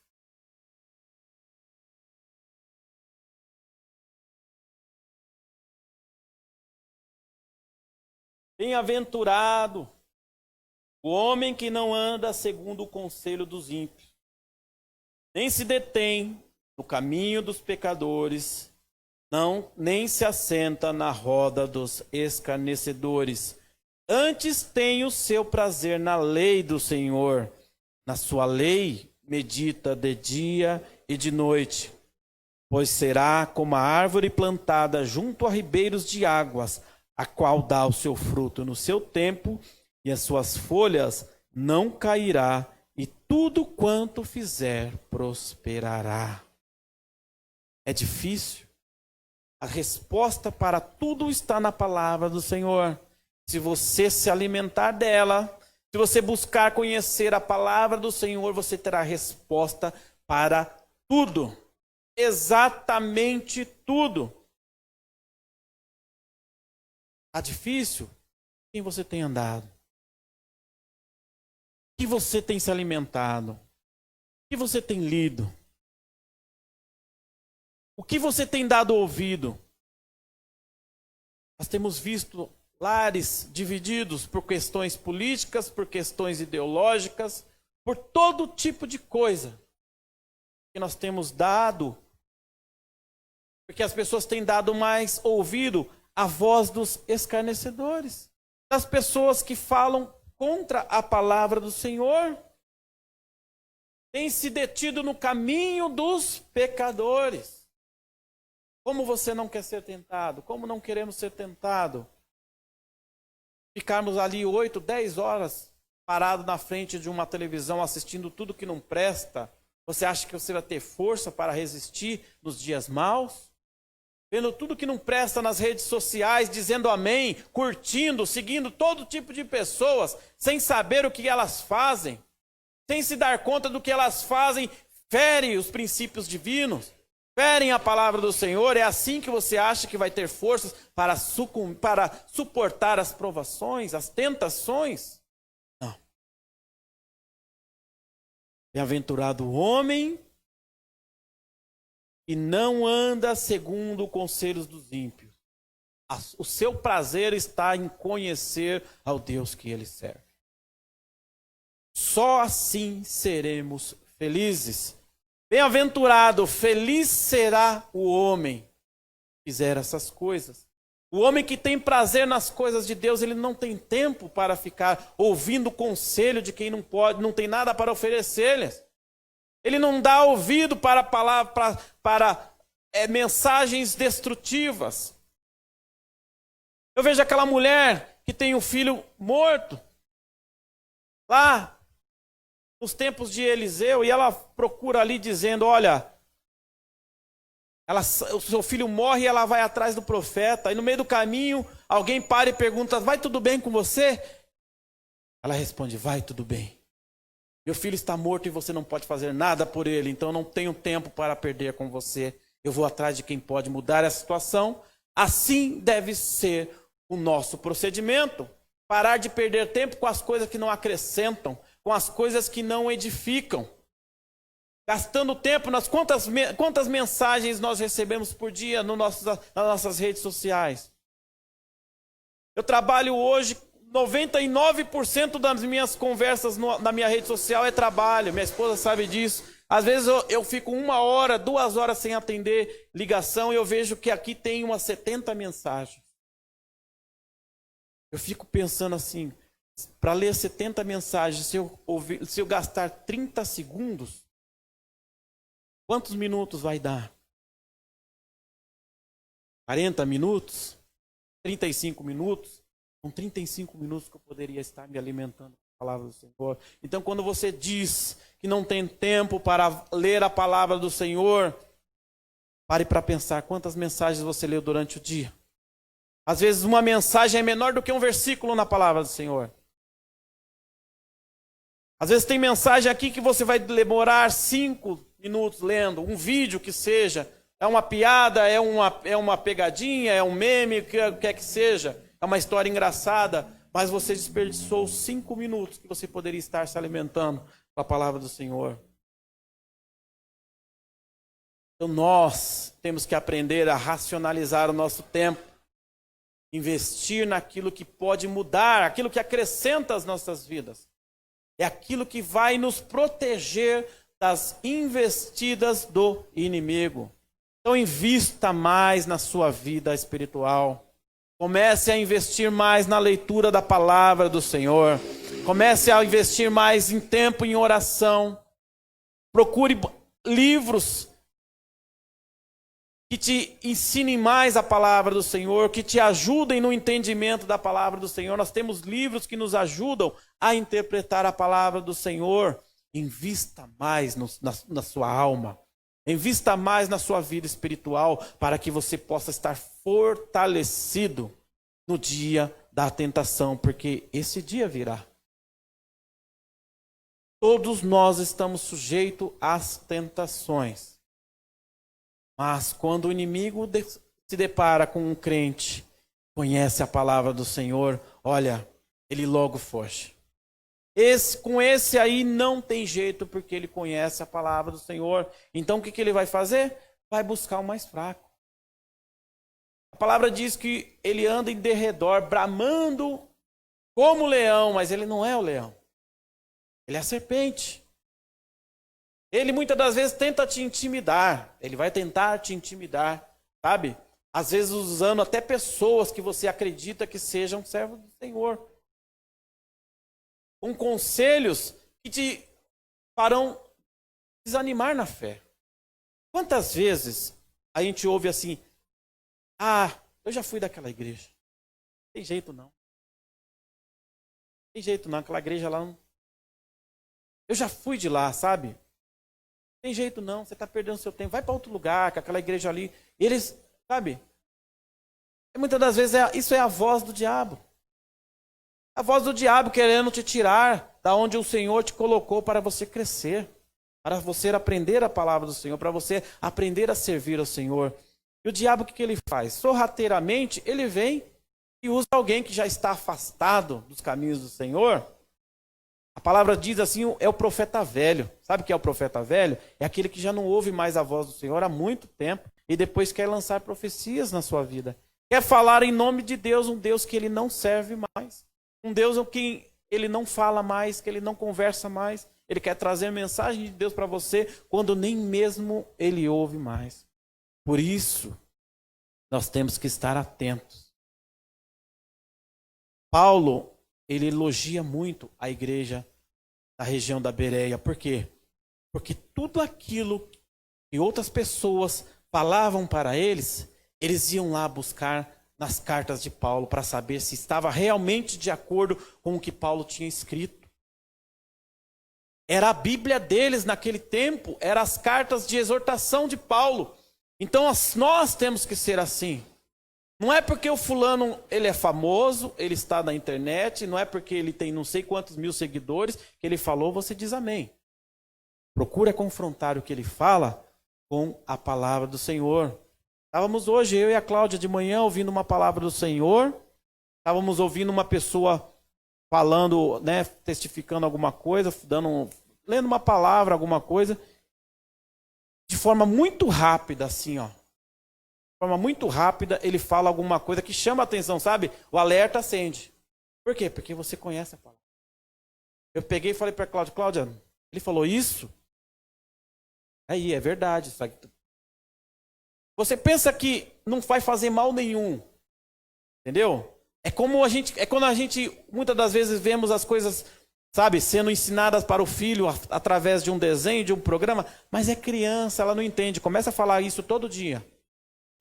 Bem-aventurado o homem que não anda segundo o conselho dos ímpios, nem se detém no caminho dos pecadores, nem se assenta na roda dos escarnecedores. Antes tem o seu prazer na lei do Senhor, na sua lei medita de dia e de noite. Pois será como a árvore plantada junto a ribeiros de águas, a qual dá o seu fruto no seu tempo, e as suas folhas não cairá, e tudo quanto fizer prosperará. É difícil? A resposta para tudo está na palavra do Senhor. Se você se alimentar dela, se você buscar conhecer a palavra do Senhor, você terá resposta para tudo. Exatamente tudo. Está difícil? Quem você tem andado? O que você tem se alimentado? O que você tem lido? O que você tem dado ouvido? Nós temos visto lares divididos por questões políticas, por questões ideológicas, por todo tipo de coisa que nós temos dado, porque as pessoas têm dado mais ouvido à voz dos escarnecedores, das pessoas que falam contra a palavra do Senhor, têm se detido no caminho dos pecadores. Como você não quer ser tentado? Como não queremos ser tentados? Ficarmos ali 8, 10 horas parado na frente de uma televisão assistindo tudo que não presta. Você acha que você vai ter força para resistir nos dias maus? Vendo tudo que não presta nas redes sociais, dizendo amém, curtindo, seguindo todo tipo de pessoas, sem saber o que elas fazem, sem se dar conta do que elas fazem, ferem os princípios divinos. Ferem a palavra do Senhor. É assim que você acha que vai ter forças para suportar as provações, as tentações? Não. Bem-aventurado o homem que não anda segundo os conselhos dos ímpios. O seu prazer está em conhecer ao Deus que ele serve. Só assim seremos felizes. Bem-aventurado, feliz será o homem que fizer essas coisas. O homem que tem prazer nas coisas de Deus, ele não tem tempo para ficar ouvindo o conselho de quem não pode, não tem nada para oferecer-lhes. Ele não dá ouvido para mensagens destrutivas. Eu vejo aquela mulher que tem um filho morto lá nos tempos de Eliseu, e ela procura ali dizendo, olha, o seu filho morre e ela vai atrás do profeta, e no meio do caminho alguém para e pergunta, vai tudo bem com você? Ela responde, vai tudo bem. Meu filho está morto e você não pode fazer nada por ele, então eu não tenho tempo para perder com você. Eu vou atrás de quem pode mudar essa situação. Assim deve ser o nosso procedimento. Parar de perder tempo com as coisas que não acrescentam, com as coisas que não edificam. Gastando tempo nas quantas mensagens nós recebemos por dia nas nossas redes sociais. Eu trabalho hoje, 99% das minhas conversas na minha rede social é trabalho. Minha esposa sabe disso. Às vezes eu fico 1 hora, 2 horas sem atender ligação e eu vejo que aqui tem umas 70 mensagens. Eu fico pensando assim, para ler 70 mensagens, se eu gastar 30 segundos, quantos minutos vai dar? 40 minutos? 35 minutos? São 35 minutos que eu poderia estar me alimentando com a palavra do Senhor. Então, quando você diz que não tem tempo para ler a palavra do Senhor, pare para pensar quantas mensagens você leu durante o dia. Às vezes uma mensagem é menor do que um versículo na palavra do Senhor. Às vezes tem mensagem aqui que você vai demorar 5 minutos lendo, um vídeo que seja, é uma piada, é uma pegadinha, é um meme, o que quer que seja, é uma história engraçada, mas você desperdiçou 5 minutos que você poderia estar se alimentando com a palavra do Senhor. Então nós temos que aprender a racionalizar o nosso tempo, investir naquilo que pode mudar, aquilo que acrescenta as nossas vidas. É aquilo que vai nos proteger das investidas do inimigo. Então invista mais na sua vida espiritual. Comece a investir mais na leitura da palavra do Senhor. Comece a investir mais em tempo em oração. Procure livros que te ensinem mais a palavra do Senhor, que te ajudem no entendimento da palavra do Senhor. Nós temos livros que nos ajudam a interpretar a palavra do Senhor. Invista mais na sua alma. Invista mais na sua vida espiritual para que você possa estar fortalecido no dia da tentação, porque esse dia virá. Todos nós estamos sujeitos às tentações. Mas quando o inimigo se depara com um crente, conhece a palavra do Senhor, olha, ele logo foge. Com esse aí não tem jeito, porque ele conhece a palavra do Senhor. Então o que ele vai fazer? Vai buscar o mais fraco. A palavra diz que ele anda em derredor, bramando como leão, mas ele não é o leão. Ele é a serpente. Ele muitas das vezes tenta te intimidar. Ele vai tentar te intimidar, sabe? Às vezes usando até pessoas que você acredita que sejam servos do Senhor. Com conselhos que te farão desanimar na fé. Quantas vezes a gente ouve assim, eu já fui daquela igreja. Não tem jeito não. Não tem jeito não, aquela igreja lá não... Eu já fui de lá, sabe? Não tem jeito não, você está perdendo seu tempo. Vai para outro lugar, que aquela igreja ali... Eles, sabe? E muitas das vezes isso é a voz do diabo. A voz do diabo querendo te tirar da onde o Senhor te colocou para você crescer. Para você aprender a palavra do Senhor, para você aprender a servir ao Senhor. E o diabo o que ele faz? Sorrateiramente ele vem e usa alguém que já está afastado dos caminhos do Senhor. A palavra diz assim, é o profeta velho. Sabe o que é o profeta velho? É aquele que já não ouve mais a voz do Senhor há muito tempo e depois quer lançar profecias na sua vida. Quer falar em nome de Deus, um Deus que ele não serve mais. Um Deus que ele não fala mais, que ele não conversa mais. Ele quer trazer mensagem de Deus para você quando nem mesmo ele ouve mais. Por isso, nós temos que estar atentos. Paulo, ele elogia muito a igreja da região da Bereia. Por quê? Porque tudo aquilo que outras pessoas falavam para eles, eles iam lá buscar nas cartas de Paulo para saber se estava realmente de acordo com o que Paulo tinha escrito. Era a Bíblia deles naquele tempo, eram as cartas de exortação de Paulo. Então nós temos que ser assim. Não é porque o fulano ele é famoso, ele está na internet, não é porque ele tem não sei quantos mil seguidores que ele falou, você diz amém. Procura confrontar o que ele fala com a palavra do Senhor. Estávamos hoje, eu e a Cláudia, de manhã, ouvindo uma palavra do Senhor. Estávamos ouvindo uma pessoa falando, né, testificando alguma coisa, lendo uma palavra, alguma coisa, de forma muito rápida, assim, ó. De forma muito rápida, ele fala alguma coisa que chama a atenção, sabe? O alerta acende. Por quê? Porque você conhece a palavra. Eu peguei e falei para a Cláudia, Cláudia, ele falou isso? Aí, é verdade. Você pensa que não vai fazer mal nenhum, entendeu? É quando a gente muitas das vezes vemos as coisas, sabe, sendo ensinadas para o filho através de um desenho, de um programa, mas é criança, ela não entende. Começa a falar isso todo dia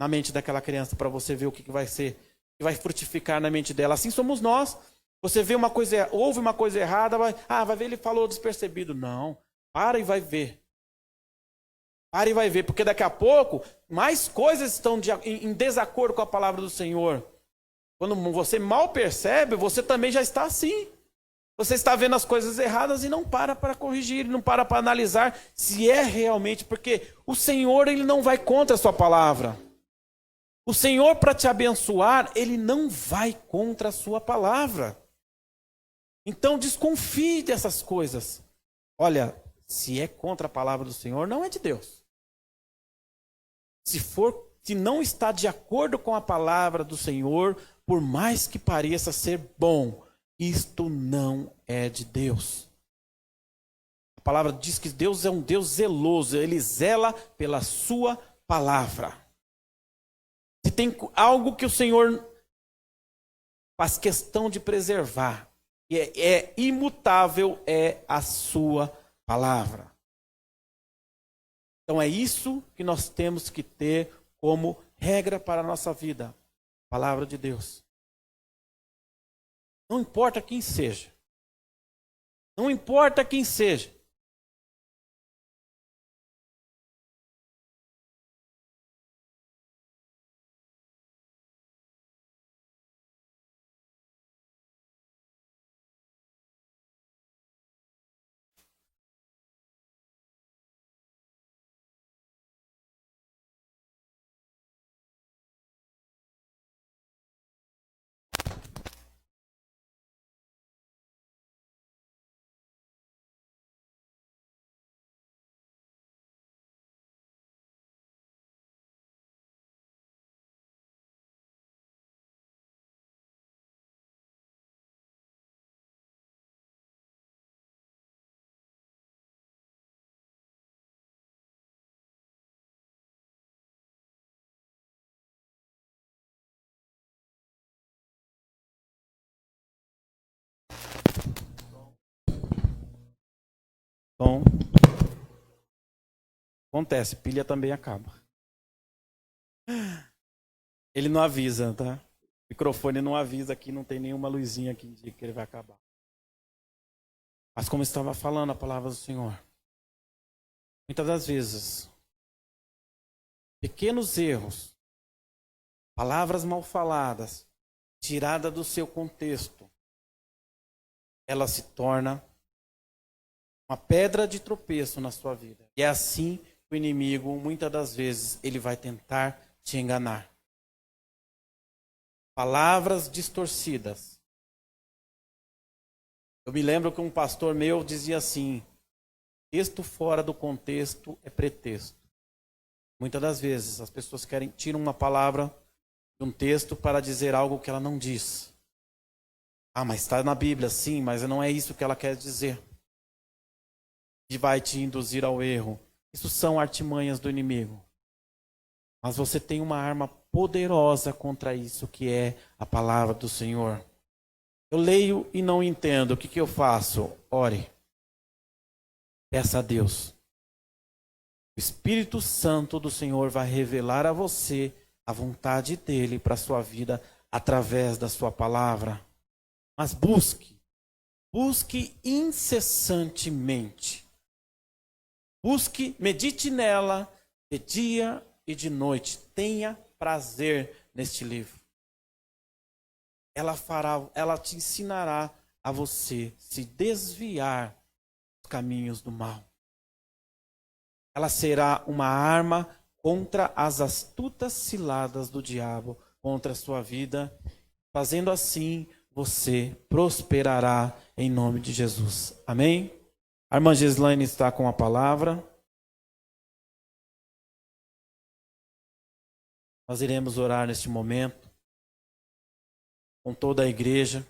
na mente daquela criança para você ver o que vai ser, que vai frutificar na mente dela. Assim somos nós. Você vê uma coisa, ouve uma coisa errada, vai ver, ele falou despercebido. Não, para e vai ver. Para e vai ver, porque daqui a pouco mais coisas estão em desacordo com a palavra do Senhor. Quando você mal percebe, você também já está assim. Você está vendo as coisas erradas e não para corrigir, não para analisar se é realmente, porque o Senhor, ele não vai contra a sua palavra. O Senhor, para te abençoar, ele não vai contra a sua palavra. Então desconfie dessas coisas. Olha, se é contra a palavra do Senhor, não é de Deus. Se não está de acordo com a palavra do Senhor, por mais que pareça ser bom, isto não é de Deus. A palavra diz que Deus é um Deus zeloso, ele zela pela sua palavra. Se tem algo que o Senhor faz questão de preservar, e é imutável, é a sua palavra. Então é isso que nós temos que ter como regra para a nossa vida. A palavra de Deus. Não importa quem seja. Não importa quem seja. Então, acontece, pilha também acaba. Ele não avisa, tá? O microfone não avisa que não tem nenhuma luzinha que indica que ele vai acabar. Mas como estava falando a palavra do Senhor, muitas das vezes, pequenos erros, palavras mal faladas, tirada do seu contexto, ela se torna uma pedra de tropeço na sua vida. E é assim que o inimigo, muitas das vezes, ele vai tentar te enganar. Palavras distorcidas. Eu me lembro que um pastor meu dizia assim: texto fora do contexto é pretexto. Muitas das vezes as pessoas tiram uma palavra de um texto para dizer algo que ela não diz. Ah, mas está na Bíblia, sim, mas não é isso que ela quer dizer. E vai te induzir ao erro. Isso são artimanhas do inimigo. Mas você tem uma arma poderosa contra isso, que é a palavra do Senhor. Eu leio e não entendo. O que eu faço? Ore. Peça a Deus. O Espírito Santo do Senhor vai revelar a você a vontade dele para a sua vida através da sua palavra. Mas busque incessantemente. Busque, medite nela de dia e de noite. Tenha prazer neste livro. Ela te ensinará a você se desviar dos caminhos do mal. Ela será uma arma contra as astutas ciladas do diabo contra a sua vida. Fazendo assim, você prosperará em nome de Jesus. Amém? A irmã Gislaine está com a palavra. Nós iremos orar neste momento com toda a igreja.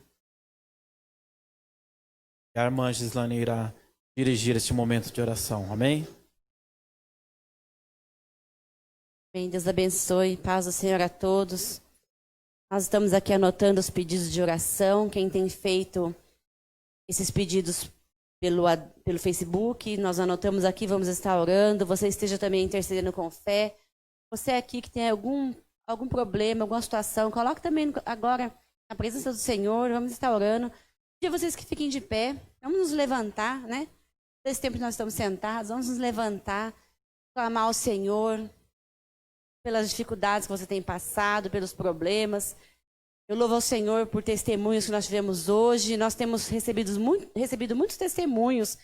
E a irmã Gislaine irá dirigir este momento de oração. Amém? Bem, Deus abençoe. Paz do Senhor a todos. Nós estamos aqui anotando os pedidos de oração. Quem tem feito esses pedidos pelo Facebook, nós anotamos aqui, vamos estar orando. Você esteja também intercedendo com fé. Você aqui que tem algum problema, alguma situação, coloque também agora na presença do Senhor. Vamos estar orando. Pedir a vocês que fiquem de pé. Vamos nos levantar, né? Nesse tempo que nós estamos sentados, vamos nos levantar, clamar ao Senhor pelas dificuldades que você tem passado, pelos problemas. Eu louvo ao Senhor por testemunhos que nós tivemos hoje. Nós temos recebido muitos testemunhos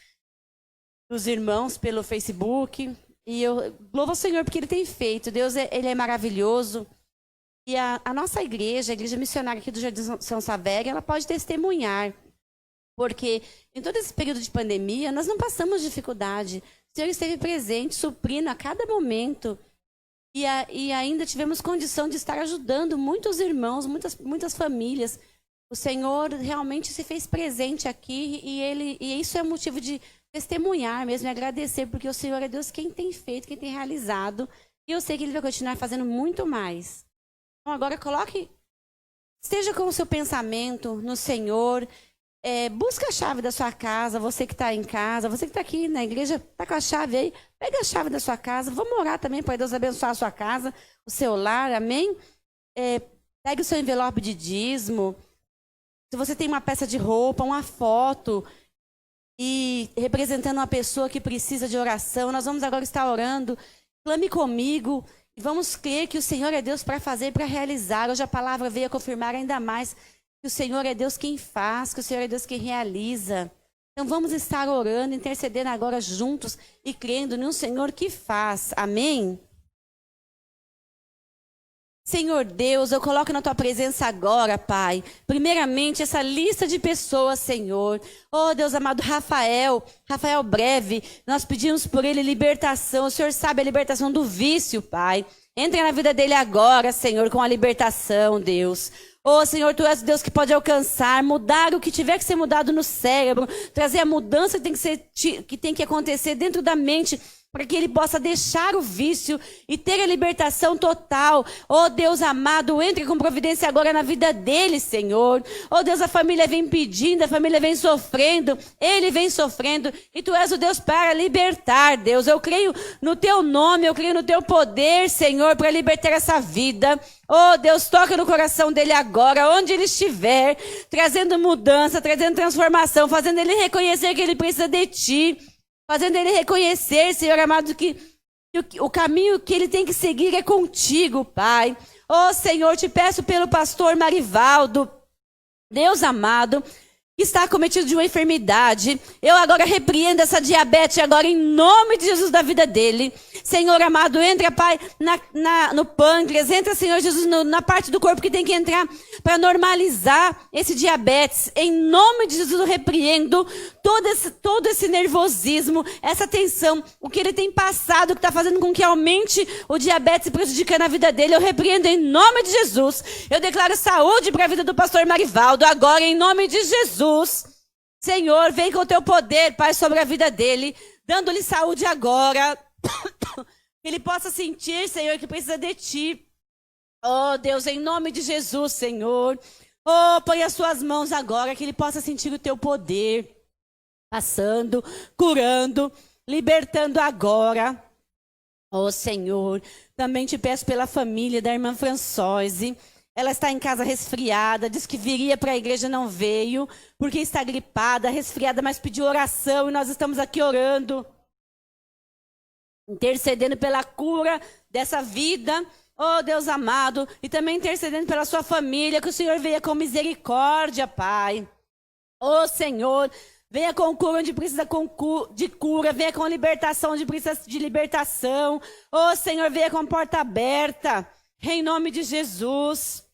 dos irmãos pelo Facebook. E eu louvo ao Senhor porque Ele tem feito. Deus, Ele é maravilhoso. E a nossa igreja, a igreja missionária aqui do Jardim São Savério, ela pode testemunhar. Porque em todo esse período de pandemia, nós não passamos dificuldade. O Senhor esteve presente, suprindo a cada momento. E ainda tivemos condição de estar ajudando muitos irmãos, muitas famílias. O Senhor realmente se fez presente aqui e isso é motivo de testemunhar mesmo, e agradecer, porque o Senhor é Deus quem tem feito, quem tem realizado. E eu sei que Ele vai continuar fazendo muito mais. Então agora esteja com o seu pensamento no Senhor. Busca a chave da sua casa, você que está em casa, você que está aqui na igreja, está com a chave aí, pega a chave da sua casa. Vamos orar também para Deus abençoar a sua casa, o seu lar, amém? Pegue o seu envelope de dízimo. Se você tem uma peça de roupa, uma foto, e representando uma pessoa que precisa de oração, nós vamos agora estar orando. Clame comigo e vamos crer que o Senhor é Deus para fazer, para realizar. Hoje a palavra veio a confirmar ainda mais que o Senhor é Deus quem faz, que o Senhor é Deus quem realiza. Então vamos estar orando, intercedendo agora juntos e crendo no Senhor que faz. Amém? Senhor Deus, eu coloco na Tua presença agora, Pai, primeiramente essa lista de pessoas, Senhor. Oh, Deus amado, Rafael Breve, nós pedimos por ele libertação. O Senhor sabe a libertação do vício, Pai. Entra na vida dele agora, Senhor, com a libertação, Deus. Oh, Senhor, Tu és o Deus que pode alcançar, mudar o que tiver que ser mudado no cérebro, trazer a mudança que tem que acontecer dentro da mente, para que ele possa deixar o vício e ter a libertação total. Oh, Deus amado, entre com providência agora na vida dele, Senhor. Oh, Deus, a família vem pedindo, a família vem sofrendo, ele vem sofrendo, e Tu és o Deus para libertar, Deus. Eu creio no Teu nome, eu creio no Teu poder, Senhor, para libertar essa vida. Oh, Deus, toca no coração dele agora, onde ele estiver, trazendo mudança, trazendo transformação, fazendo ele reconhecer que ele precisa de Ti. Fazendo ele reconhecer, Senhor amado, que o caminho que ele tem que seguir é contigo, Pai. Oh, Senhor, te peço pelo pastor Marivaldo, Deus amado, que está acometido de uma enfermidade. Eu agora repreendo essa diabetes agora em nome de Jesus da vida dele. Senhor amado, entra, Pai, no pâncreas, entra, Senhor Jesus, na parte do corpo que tem que entrar para normalizar esse diabetes. Em nome de Jesus eu repreendo todo esse nervosismo, essa tensão, o que ele tem passado, que está fazendo com que aumente o diabetes e prejudicando a vida dele. Eu repreendo em nome de Jesus. Eu declaro saúde para a vida do pastor Marivaldo agora em nome de Jesus. Senhor, vem com o Teu poder, Pai, sobre a vida dele, dando-lhe saúde agora. Que ele possa sentir, Senhor, que precisa de Ti. Oh, Deus, em nome de Jesus, Senhor. Oh, põe as Suas mãos agora, que ele possa sentir o Teu poder. Passando, curando, libertando agora. Oh, Senhor, também Te peço pela família da irmã Françoise. Ela está em casa resfriada, diz que viria para a igreja, não veio, porque está gripada, resfriada, mas pediu oração e nós estamos aqui orando. Intercedendo pela cura dessa vida, oh Deus amado, e também intercedendo pela sua família, que o Senhor venha com misericórdia, Pai. Oh Senhor, venha com cura onde precisa de cura, venha com libertação onde precisa de libertação. Oh Senhor, venha com porta aberta, em nome de Jesus.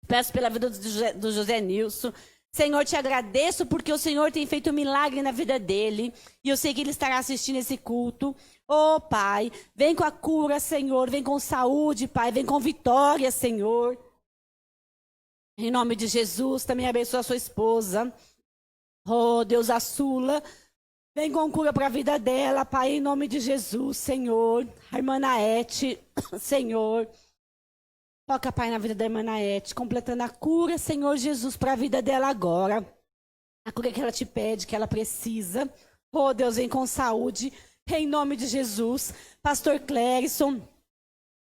Peço pela vida do José Nilson. Senhor, te agradeço porque o Senhor tem feito um milagre na vida dele. E eu sei que ele estará assistindo esse culto. Oh, Pai, vem com a cura, Senhor. Vem com saúde, Pai. Vem com vitória, Senhor. Em nome de Jesus, também abençoa a sua esposa. Oh, Deus, a Sula. Vem com cura para a vida dela, Pai, em nome de Jesus, Senhor. A irmã Naete, Senhor. Toca, Pai, na vida da irmã Naete, completando a cura, Senhor Jesus, para a vida dela agora. A cura que ela te pede, que ela precisa. Oh, Deus, vem com saúde, em nome de Jesus. Pastor Clérison,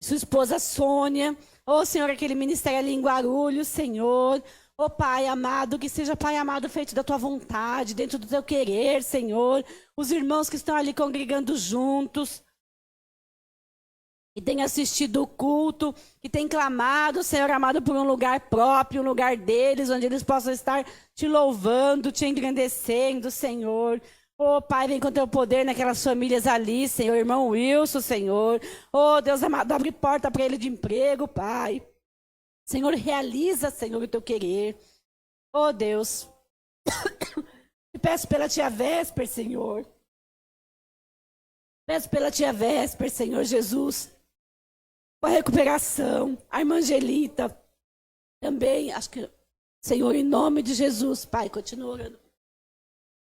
sua esposa Sônia. Oh, Senhor, aquele ministério ali em Guarulhos, Senhor. Oh, Pai amado, que seja, Pai amado, feito da tua vontade, dentro do teu querer, Senhor. Os irmãos que estão ali congregando juntos, que tem assistido o culto, que tem clamado, Senhor amado, por um lugar próprio, um lugar deles, onde eles possam estar te louvando, te engrandecendo, Senhor. Oh, Pai, vem com teu poder naquelas famílias ali, Senhor. Irmão Wilson, Senhor. Oh, Deus amado, abre porta para ele de emprego, Pai. Senhor, realiza, Senhor, o teu querer. Oh, Deus. Te peço pela tia Vésper, Senhor. Peço pela tia Vésper, Senhor Jesus. Com a recuperação, a irmã Angelita também, acho que, Senhor, em nome de Jesus, Pai, continua orando.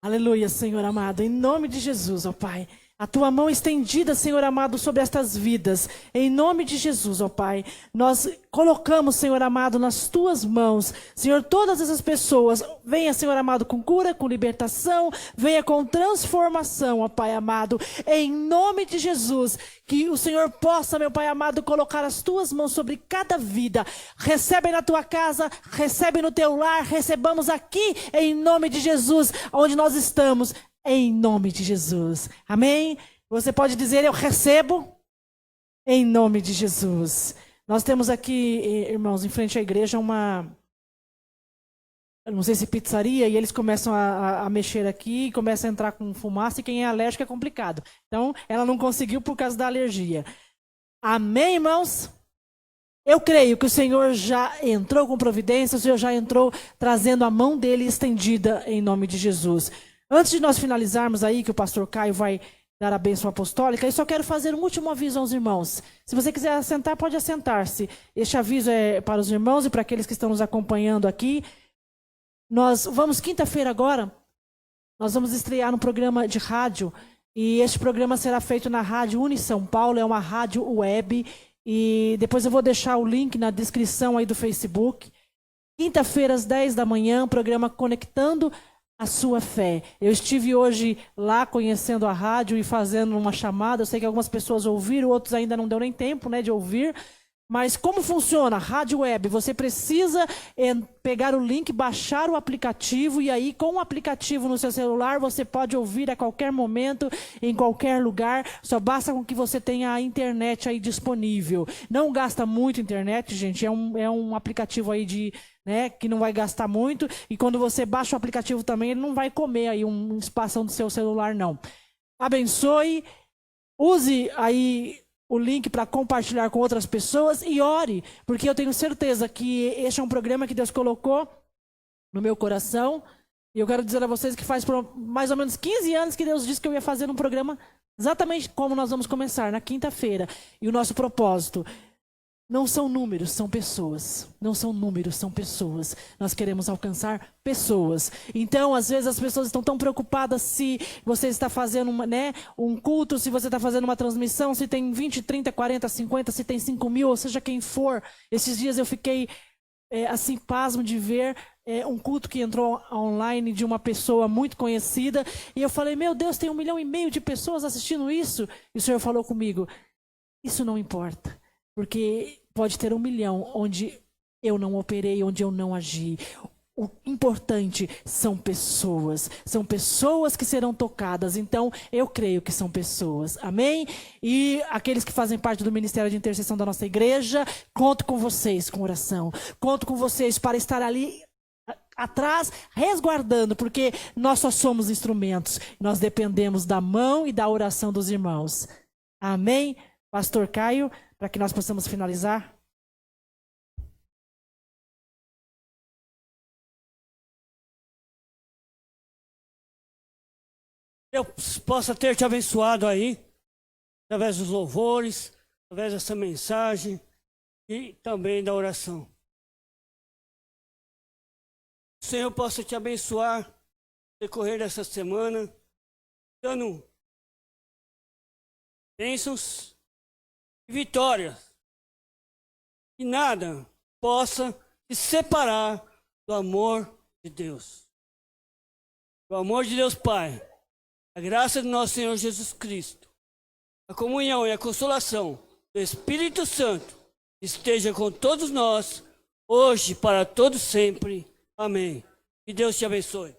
Aleluia, Senhor amado, em nome de Jesus, ó Pai. A tua mão estendida, Senhor amado, sobre estas vidas. Em nome de Jesus, ó Pai. Nós colocamos, Senhor amado, nas tuas mãos. Senhor, todas essas pessoas, venha, Senhor amado, com cura, com libertação, venha com transformação, ó Pai amado. Em nome de Jesus, que o Senhor possa, meu Pai amado, colocar as tuas mãos sobre cada vida. Recebe na tua casa, recebe no teu lar, recebamos aqui, em nome de Jesus, onde nós estamos. Em nome de Jesus. Amém? Você pode dizer, eu recebo. Em nome de Jesus. Nós temos aqui, irmãos, em frente à igreja, eu não sei se pizzaria, e eles começam a mexer aqui, começam a entrar com fumaça, e quem é alérgico é complicado. Então, ela não conseguiu por causa da alergia. Amém, irmãos? Eu creio que o Senhor já entrou com providência, o Senhor já entrou trazendo a mão dele estendida em nome de Jesus. Antes de nós finalizarmos aí, que o pastor Caio vai dar a bênção apostólica, eu só quero fazer um último aviso aos irmãos. Se você quiser assentar, pode assentar-se. Este aviso é para os irmãos e para aqueles que estão nos acompanhando aqui. Nós vamos, quinta-feira agora, nós vamos estrear um programa de rádio, e este programa será feito na Rádio Uni São Paulo, é uma rádio web, e depois eu vou deixar o link na descrição aí do Facebook. Quinta-feira, às 10 da manhã, programa Conectando a Sua Fé. Eu estive hoje lá conhecendo a rádio e fazendo uma chamada. Eu sei que algumas pessoas ouviram, outros ainda não deu nem tempo, né, de ouvir. Mas como funciona? Rádio web. Você precisa pegar o link, baixar o aplicativo, e aí com o aplicativo no seu celular você pode ouvir a qualquer momento, em qualquer lugar. Só basta com que você tenha a internet aí disponível. Não gasta muito internet, gente. É um aplicativo aí que não vai gastar muito. E quando você baixa o aplicativo também, ele não vai comer aí um espaço do seu celular, não. Abençoe. Use aí o link para compartilhar com outras pessoas e ore, porque eu tenho certeza que este é um programa que Deus colocou no meu coração, e eu quero dizer a vocês que faz por mais ou menos 15 anos que Deus disse que eu ia fazer um programa exatamente como nós vamos começar, na quinta-feira. E o nosso propósito não são números, são pessoas. Não são números, são pessoas. Nós queremos alcançar pessoas. Então, às vezes, as pessoas estão tão preocupadas se você está fazendo um culto, se você está fazendo uma transmissão, se tem 20, 30, 40, 50, se tem 5 mil, ou seja, quem for. Esses dias eu fiquei assim, pasmo de ver um culto que entrou online de uma pessoa muito conhecida. E eu falei, meu Deus, tem 1,5 milhão de pessoas assistindo isso. E o Senhor falou comigo, isso não importa. Porque pode ter 1 milhão onde eu não operei, onde eu não agi. O importante são pessoas. São pessoas que serão tocadas. Então, eu creio que são pessoas. Amém? E aqueles que fazem parte do Ministério de Intercessão da nossa igreja, conto com vocês com oração. Conto com vocês para estar ali atrás, resguardando, porque nós só somos instrumentos. Nós dependemos da mão e da oração dos irmãos. Amém? Pastor Caio, para que nós possamos finalizar. Eu possa ter te abençoado aí, através dos louvores, através dessa mensagem e também da oração. O Senhor possa te abençoar no decorrer dessa semana, dando bênçãos e vitórias. que nada possa se separar do amor de Deus. O amor de Deus Pai, a graça do nosso Senhor Jesus Cristo, a comunhão e a consolação do Espírito Santo esteja com todos nós, hoje, para todos sempre. Amém. Que Deus te abençoe.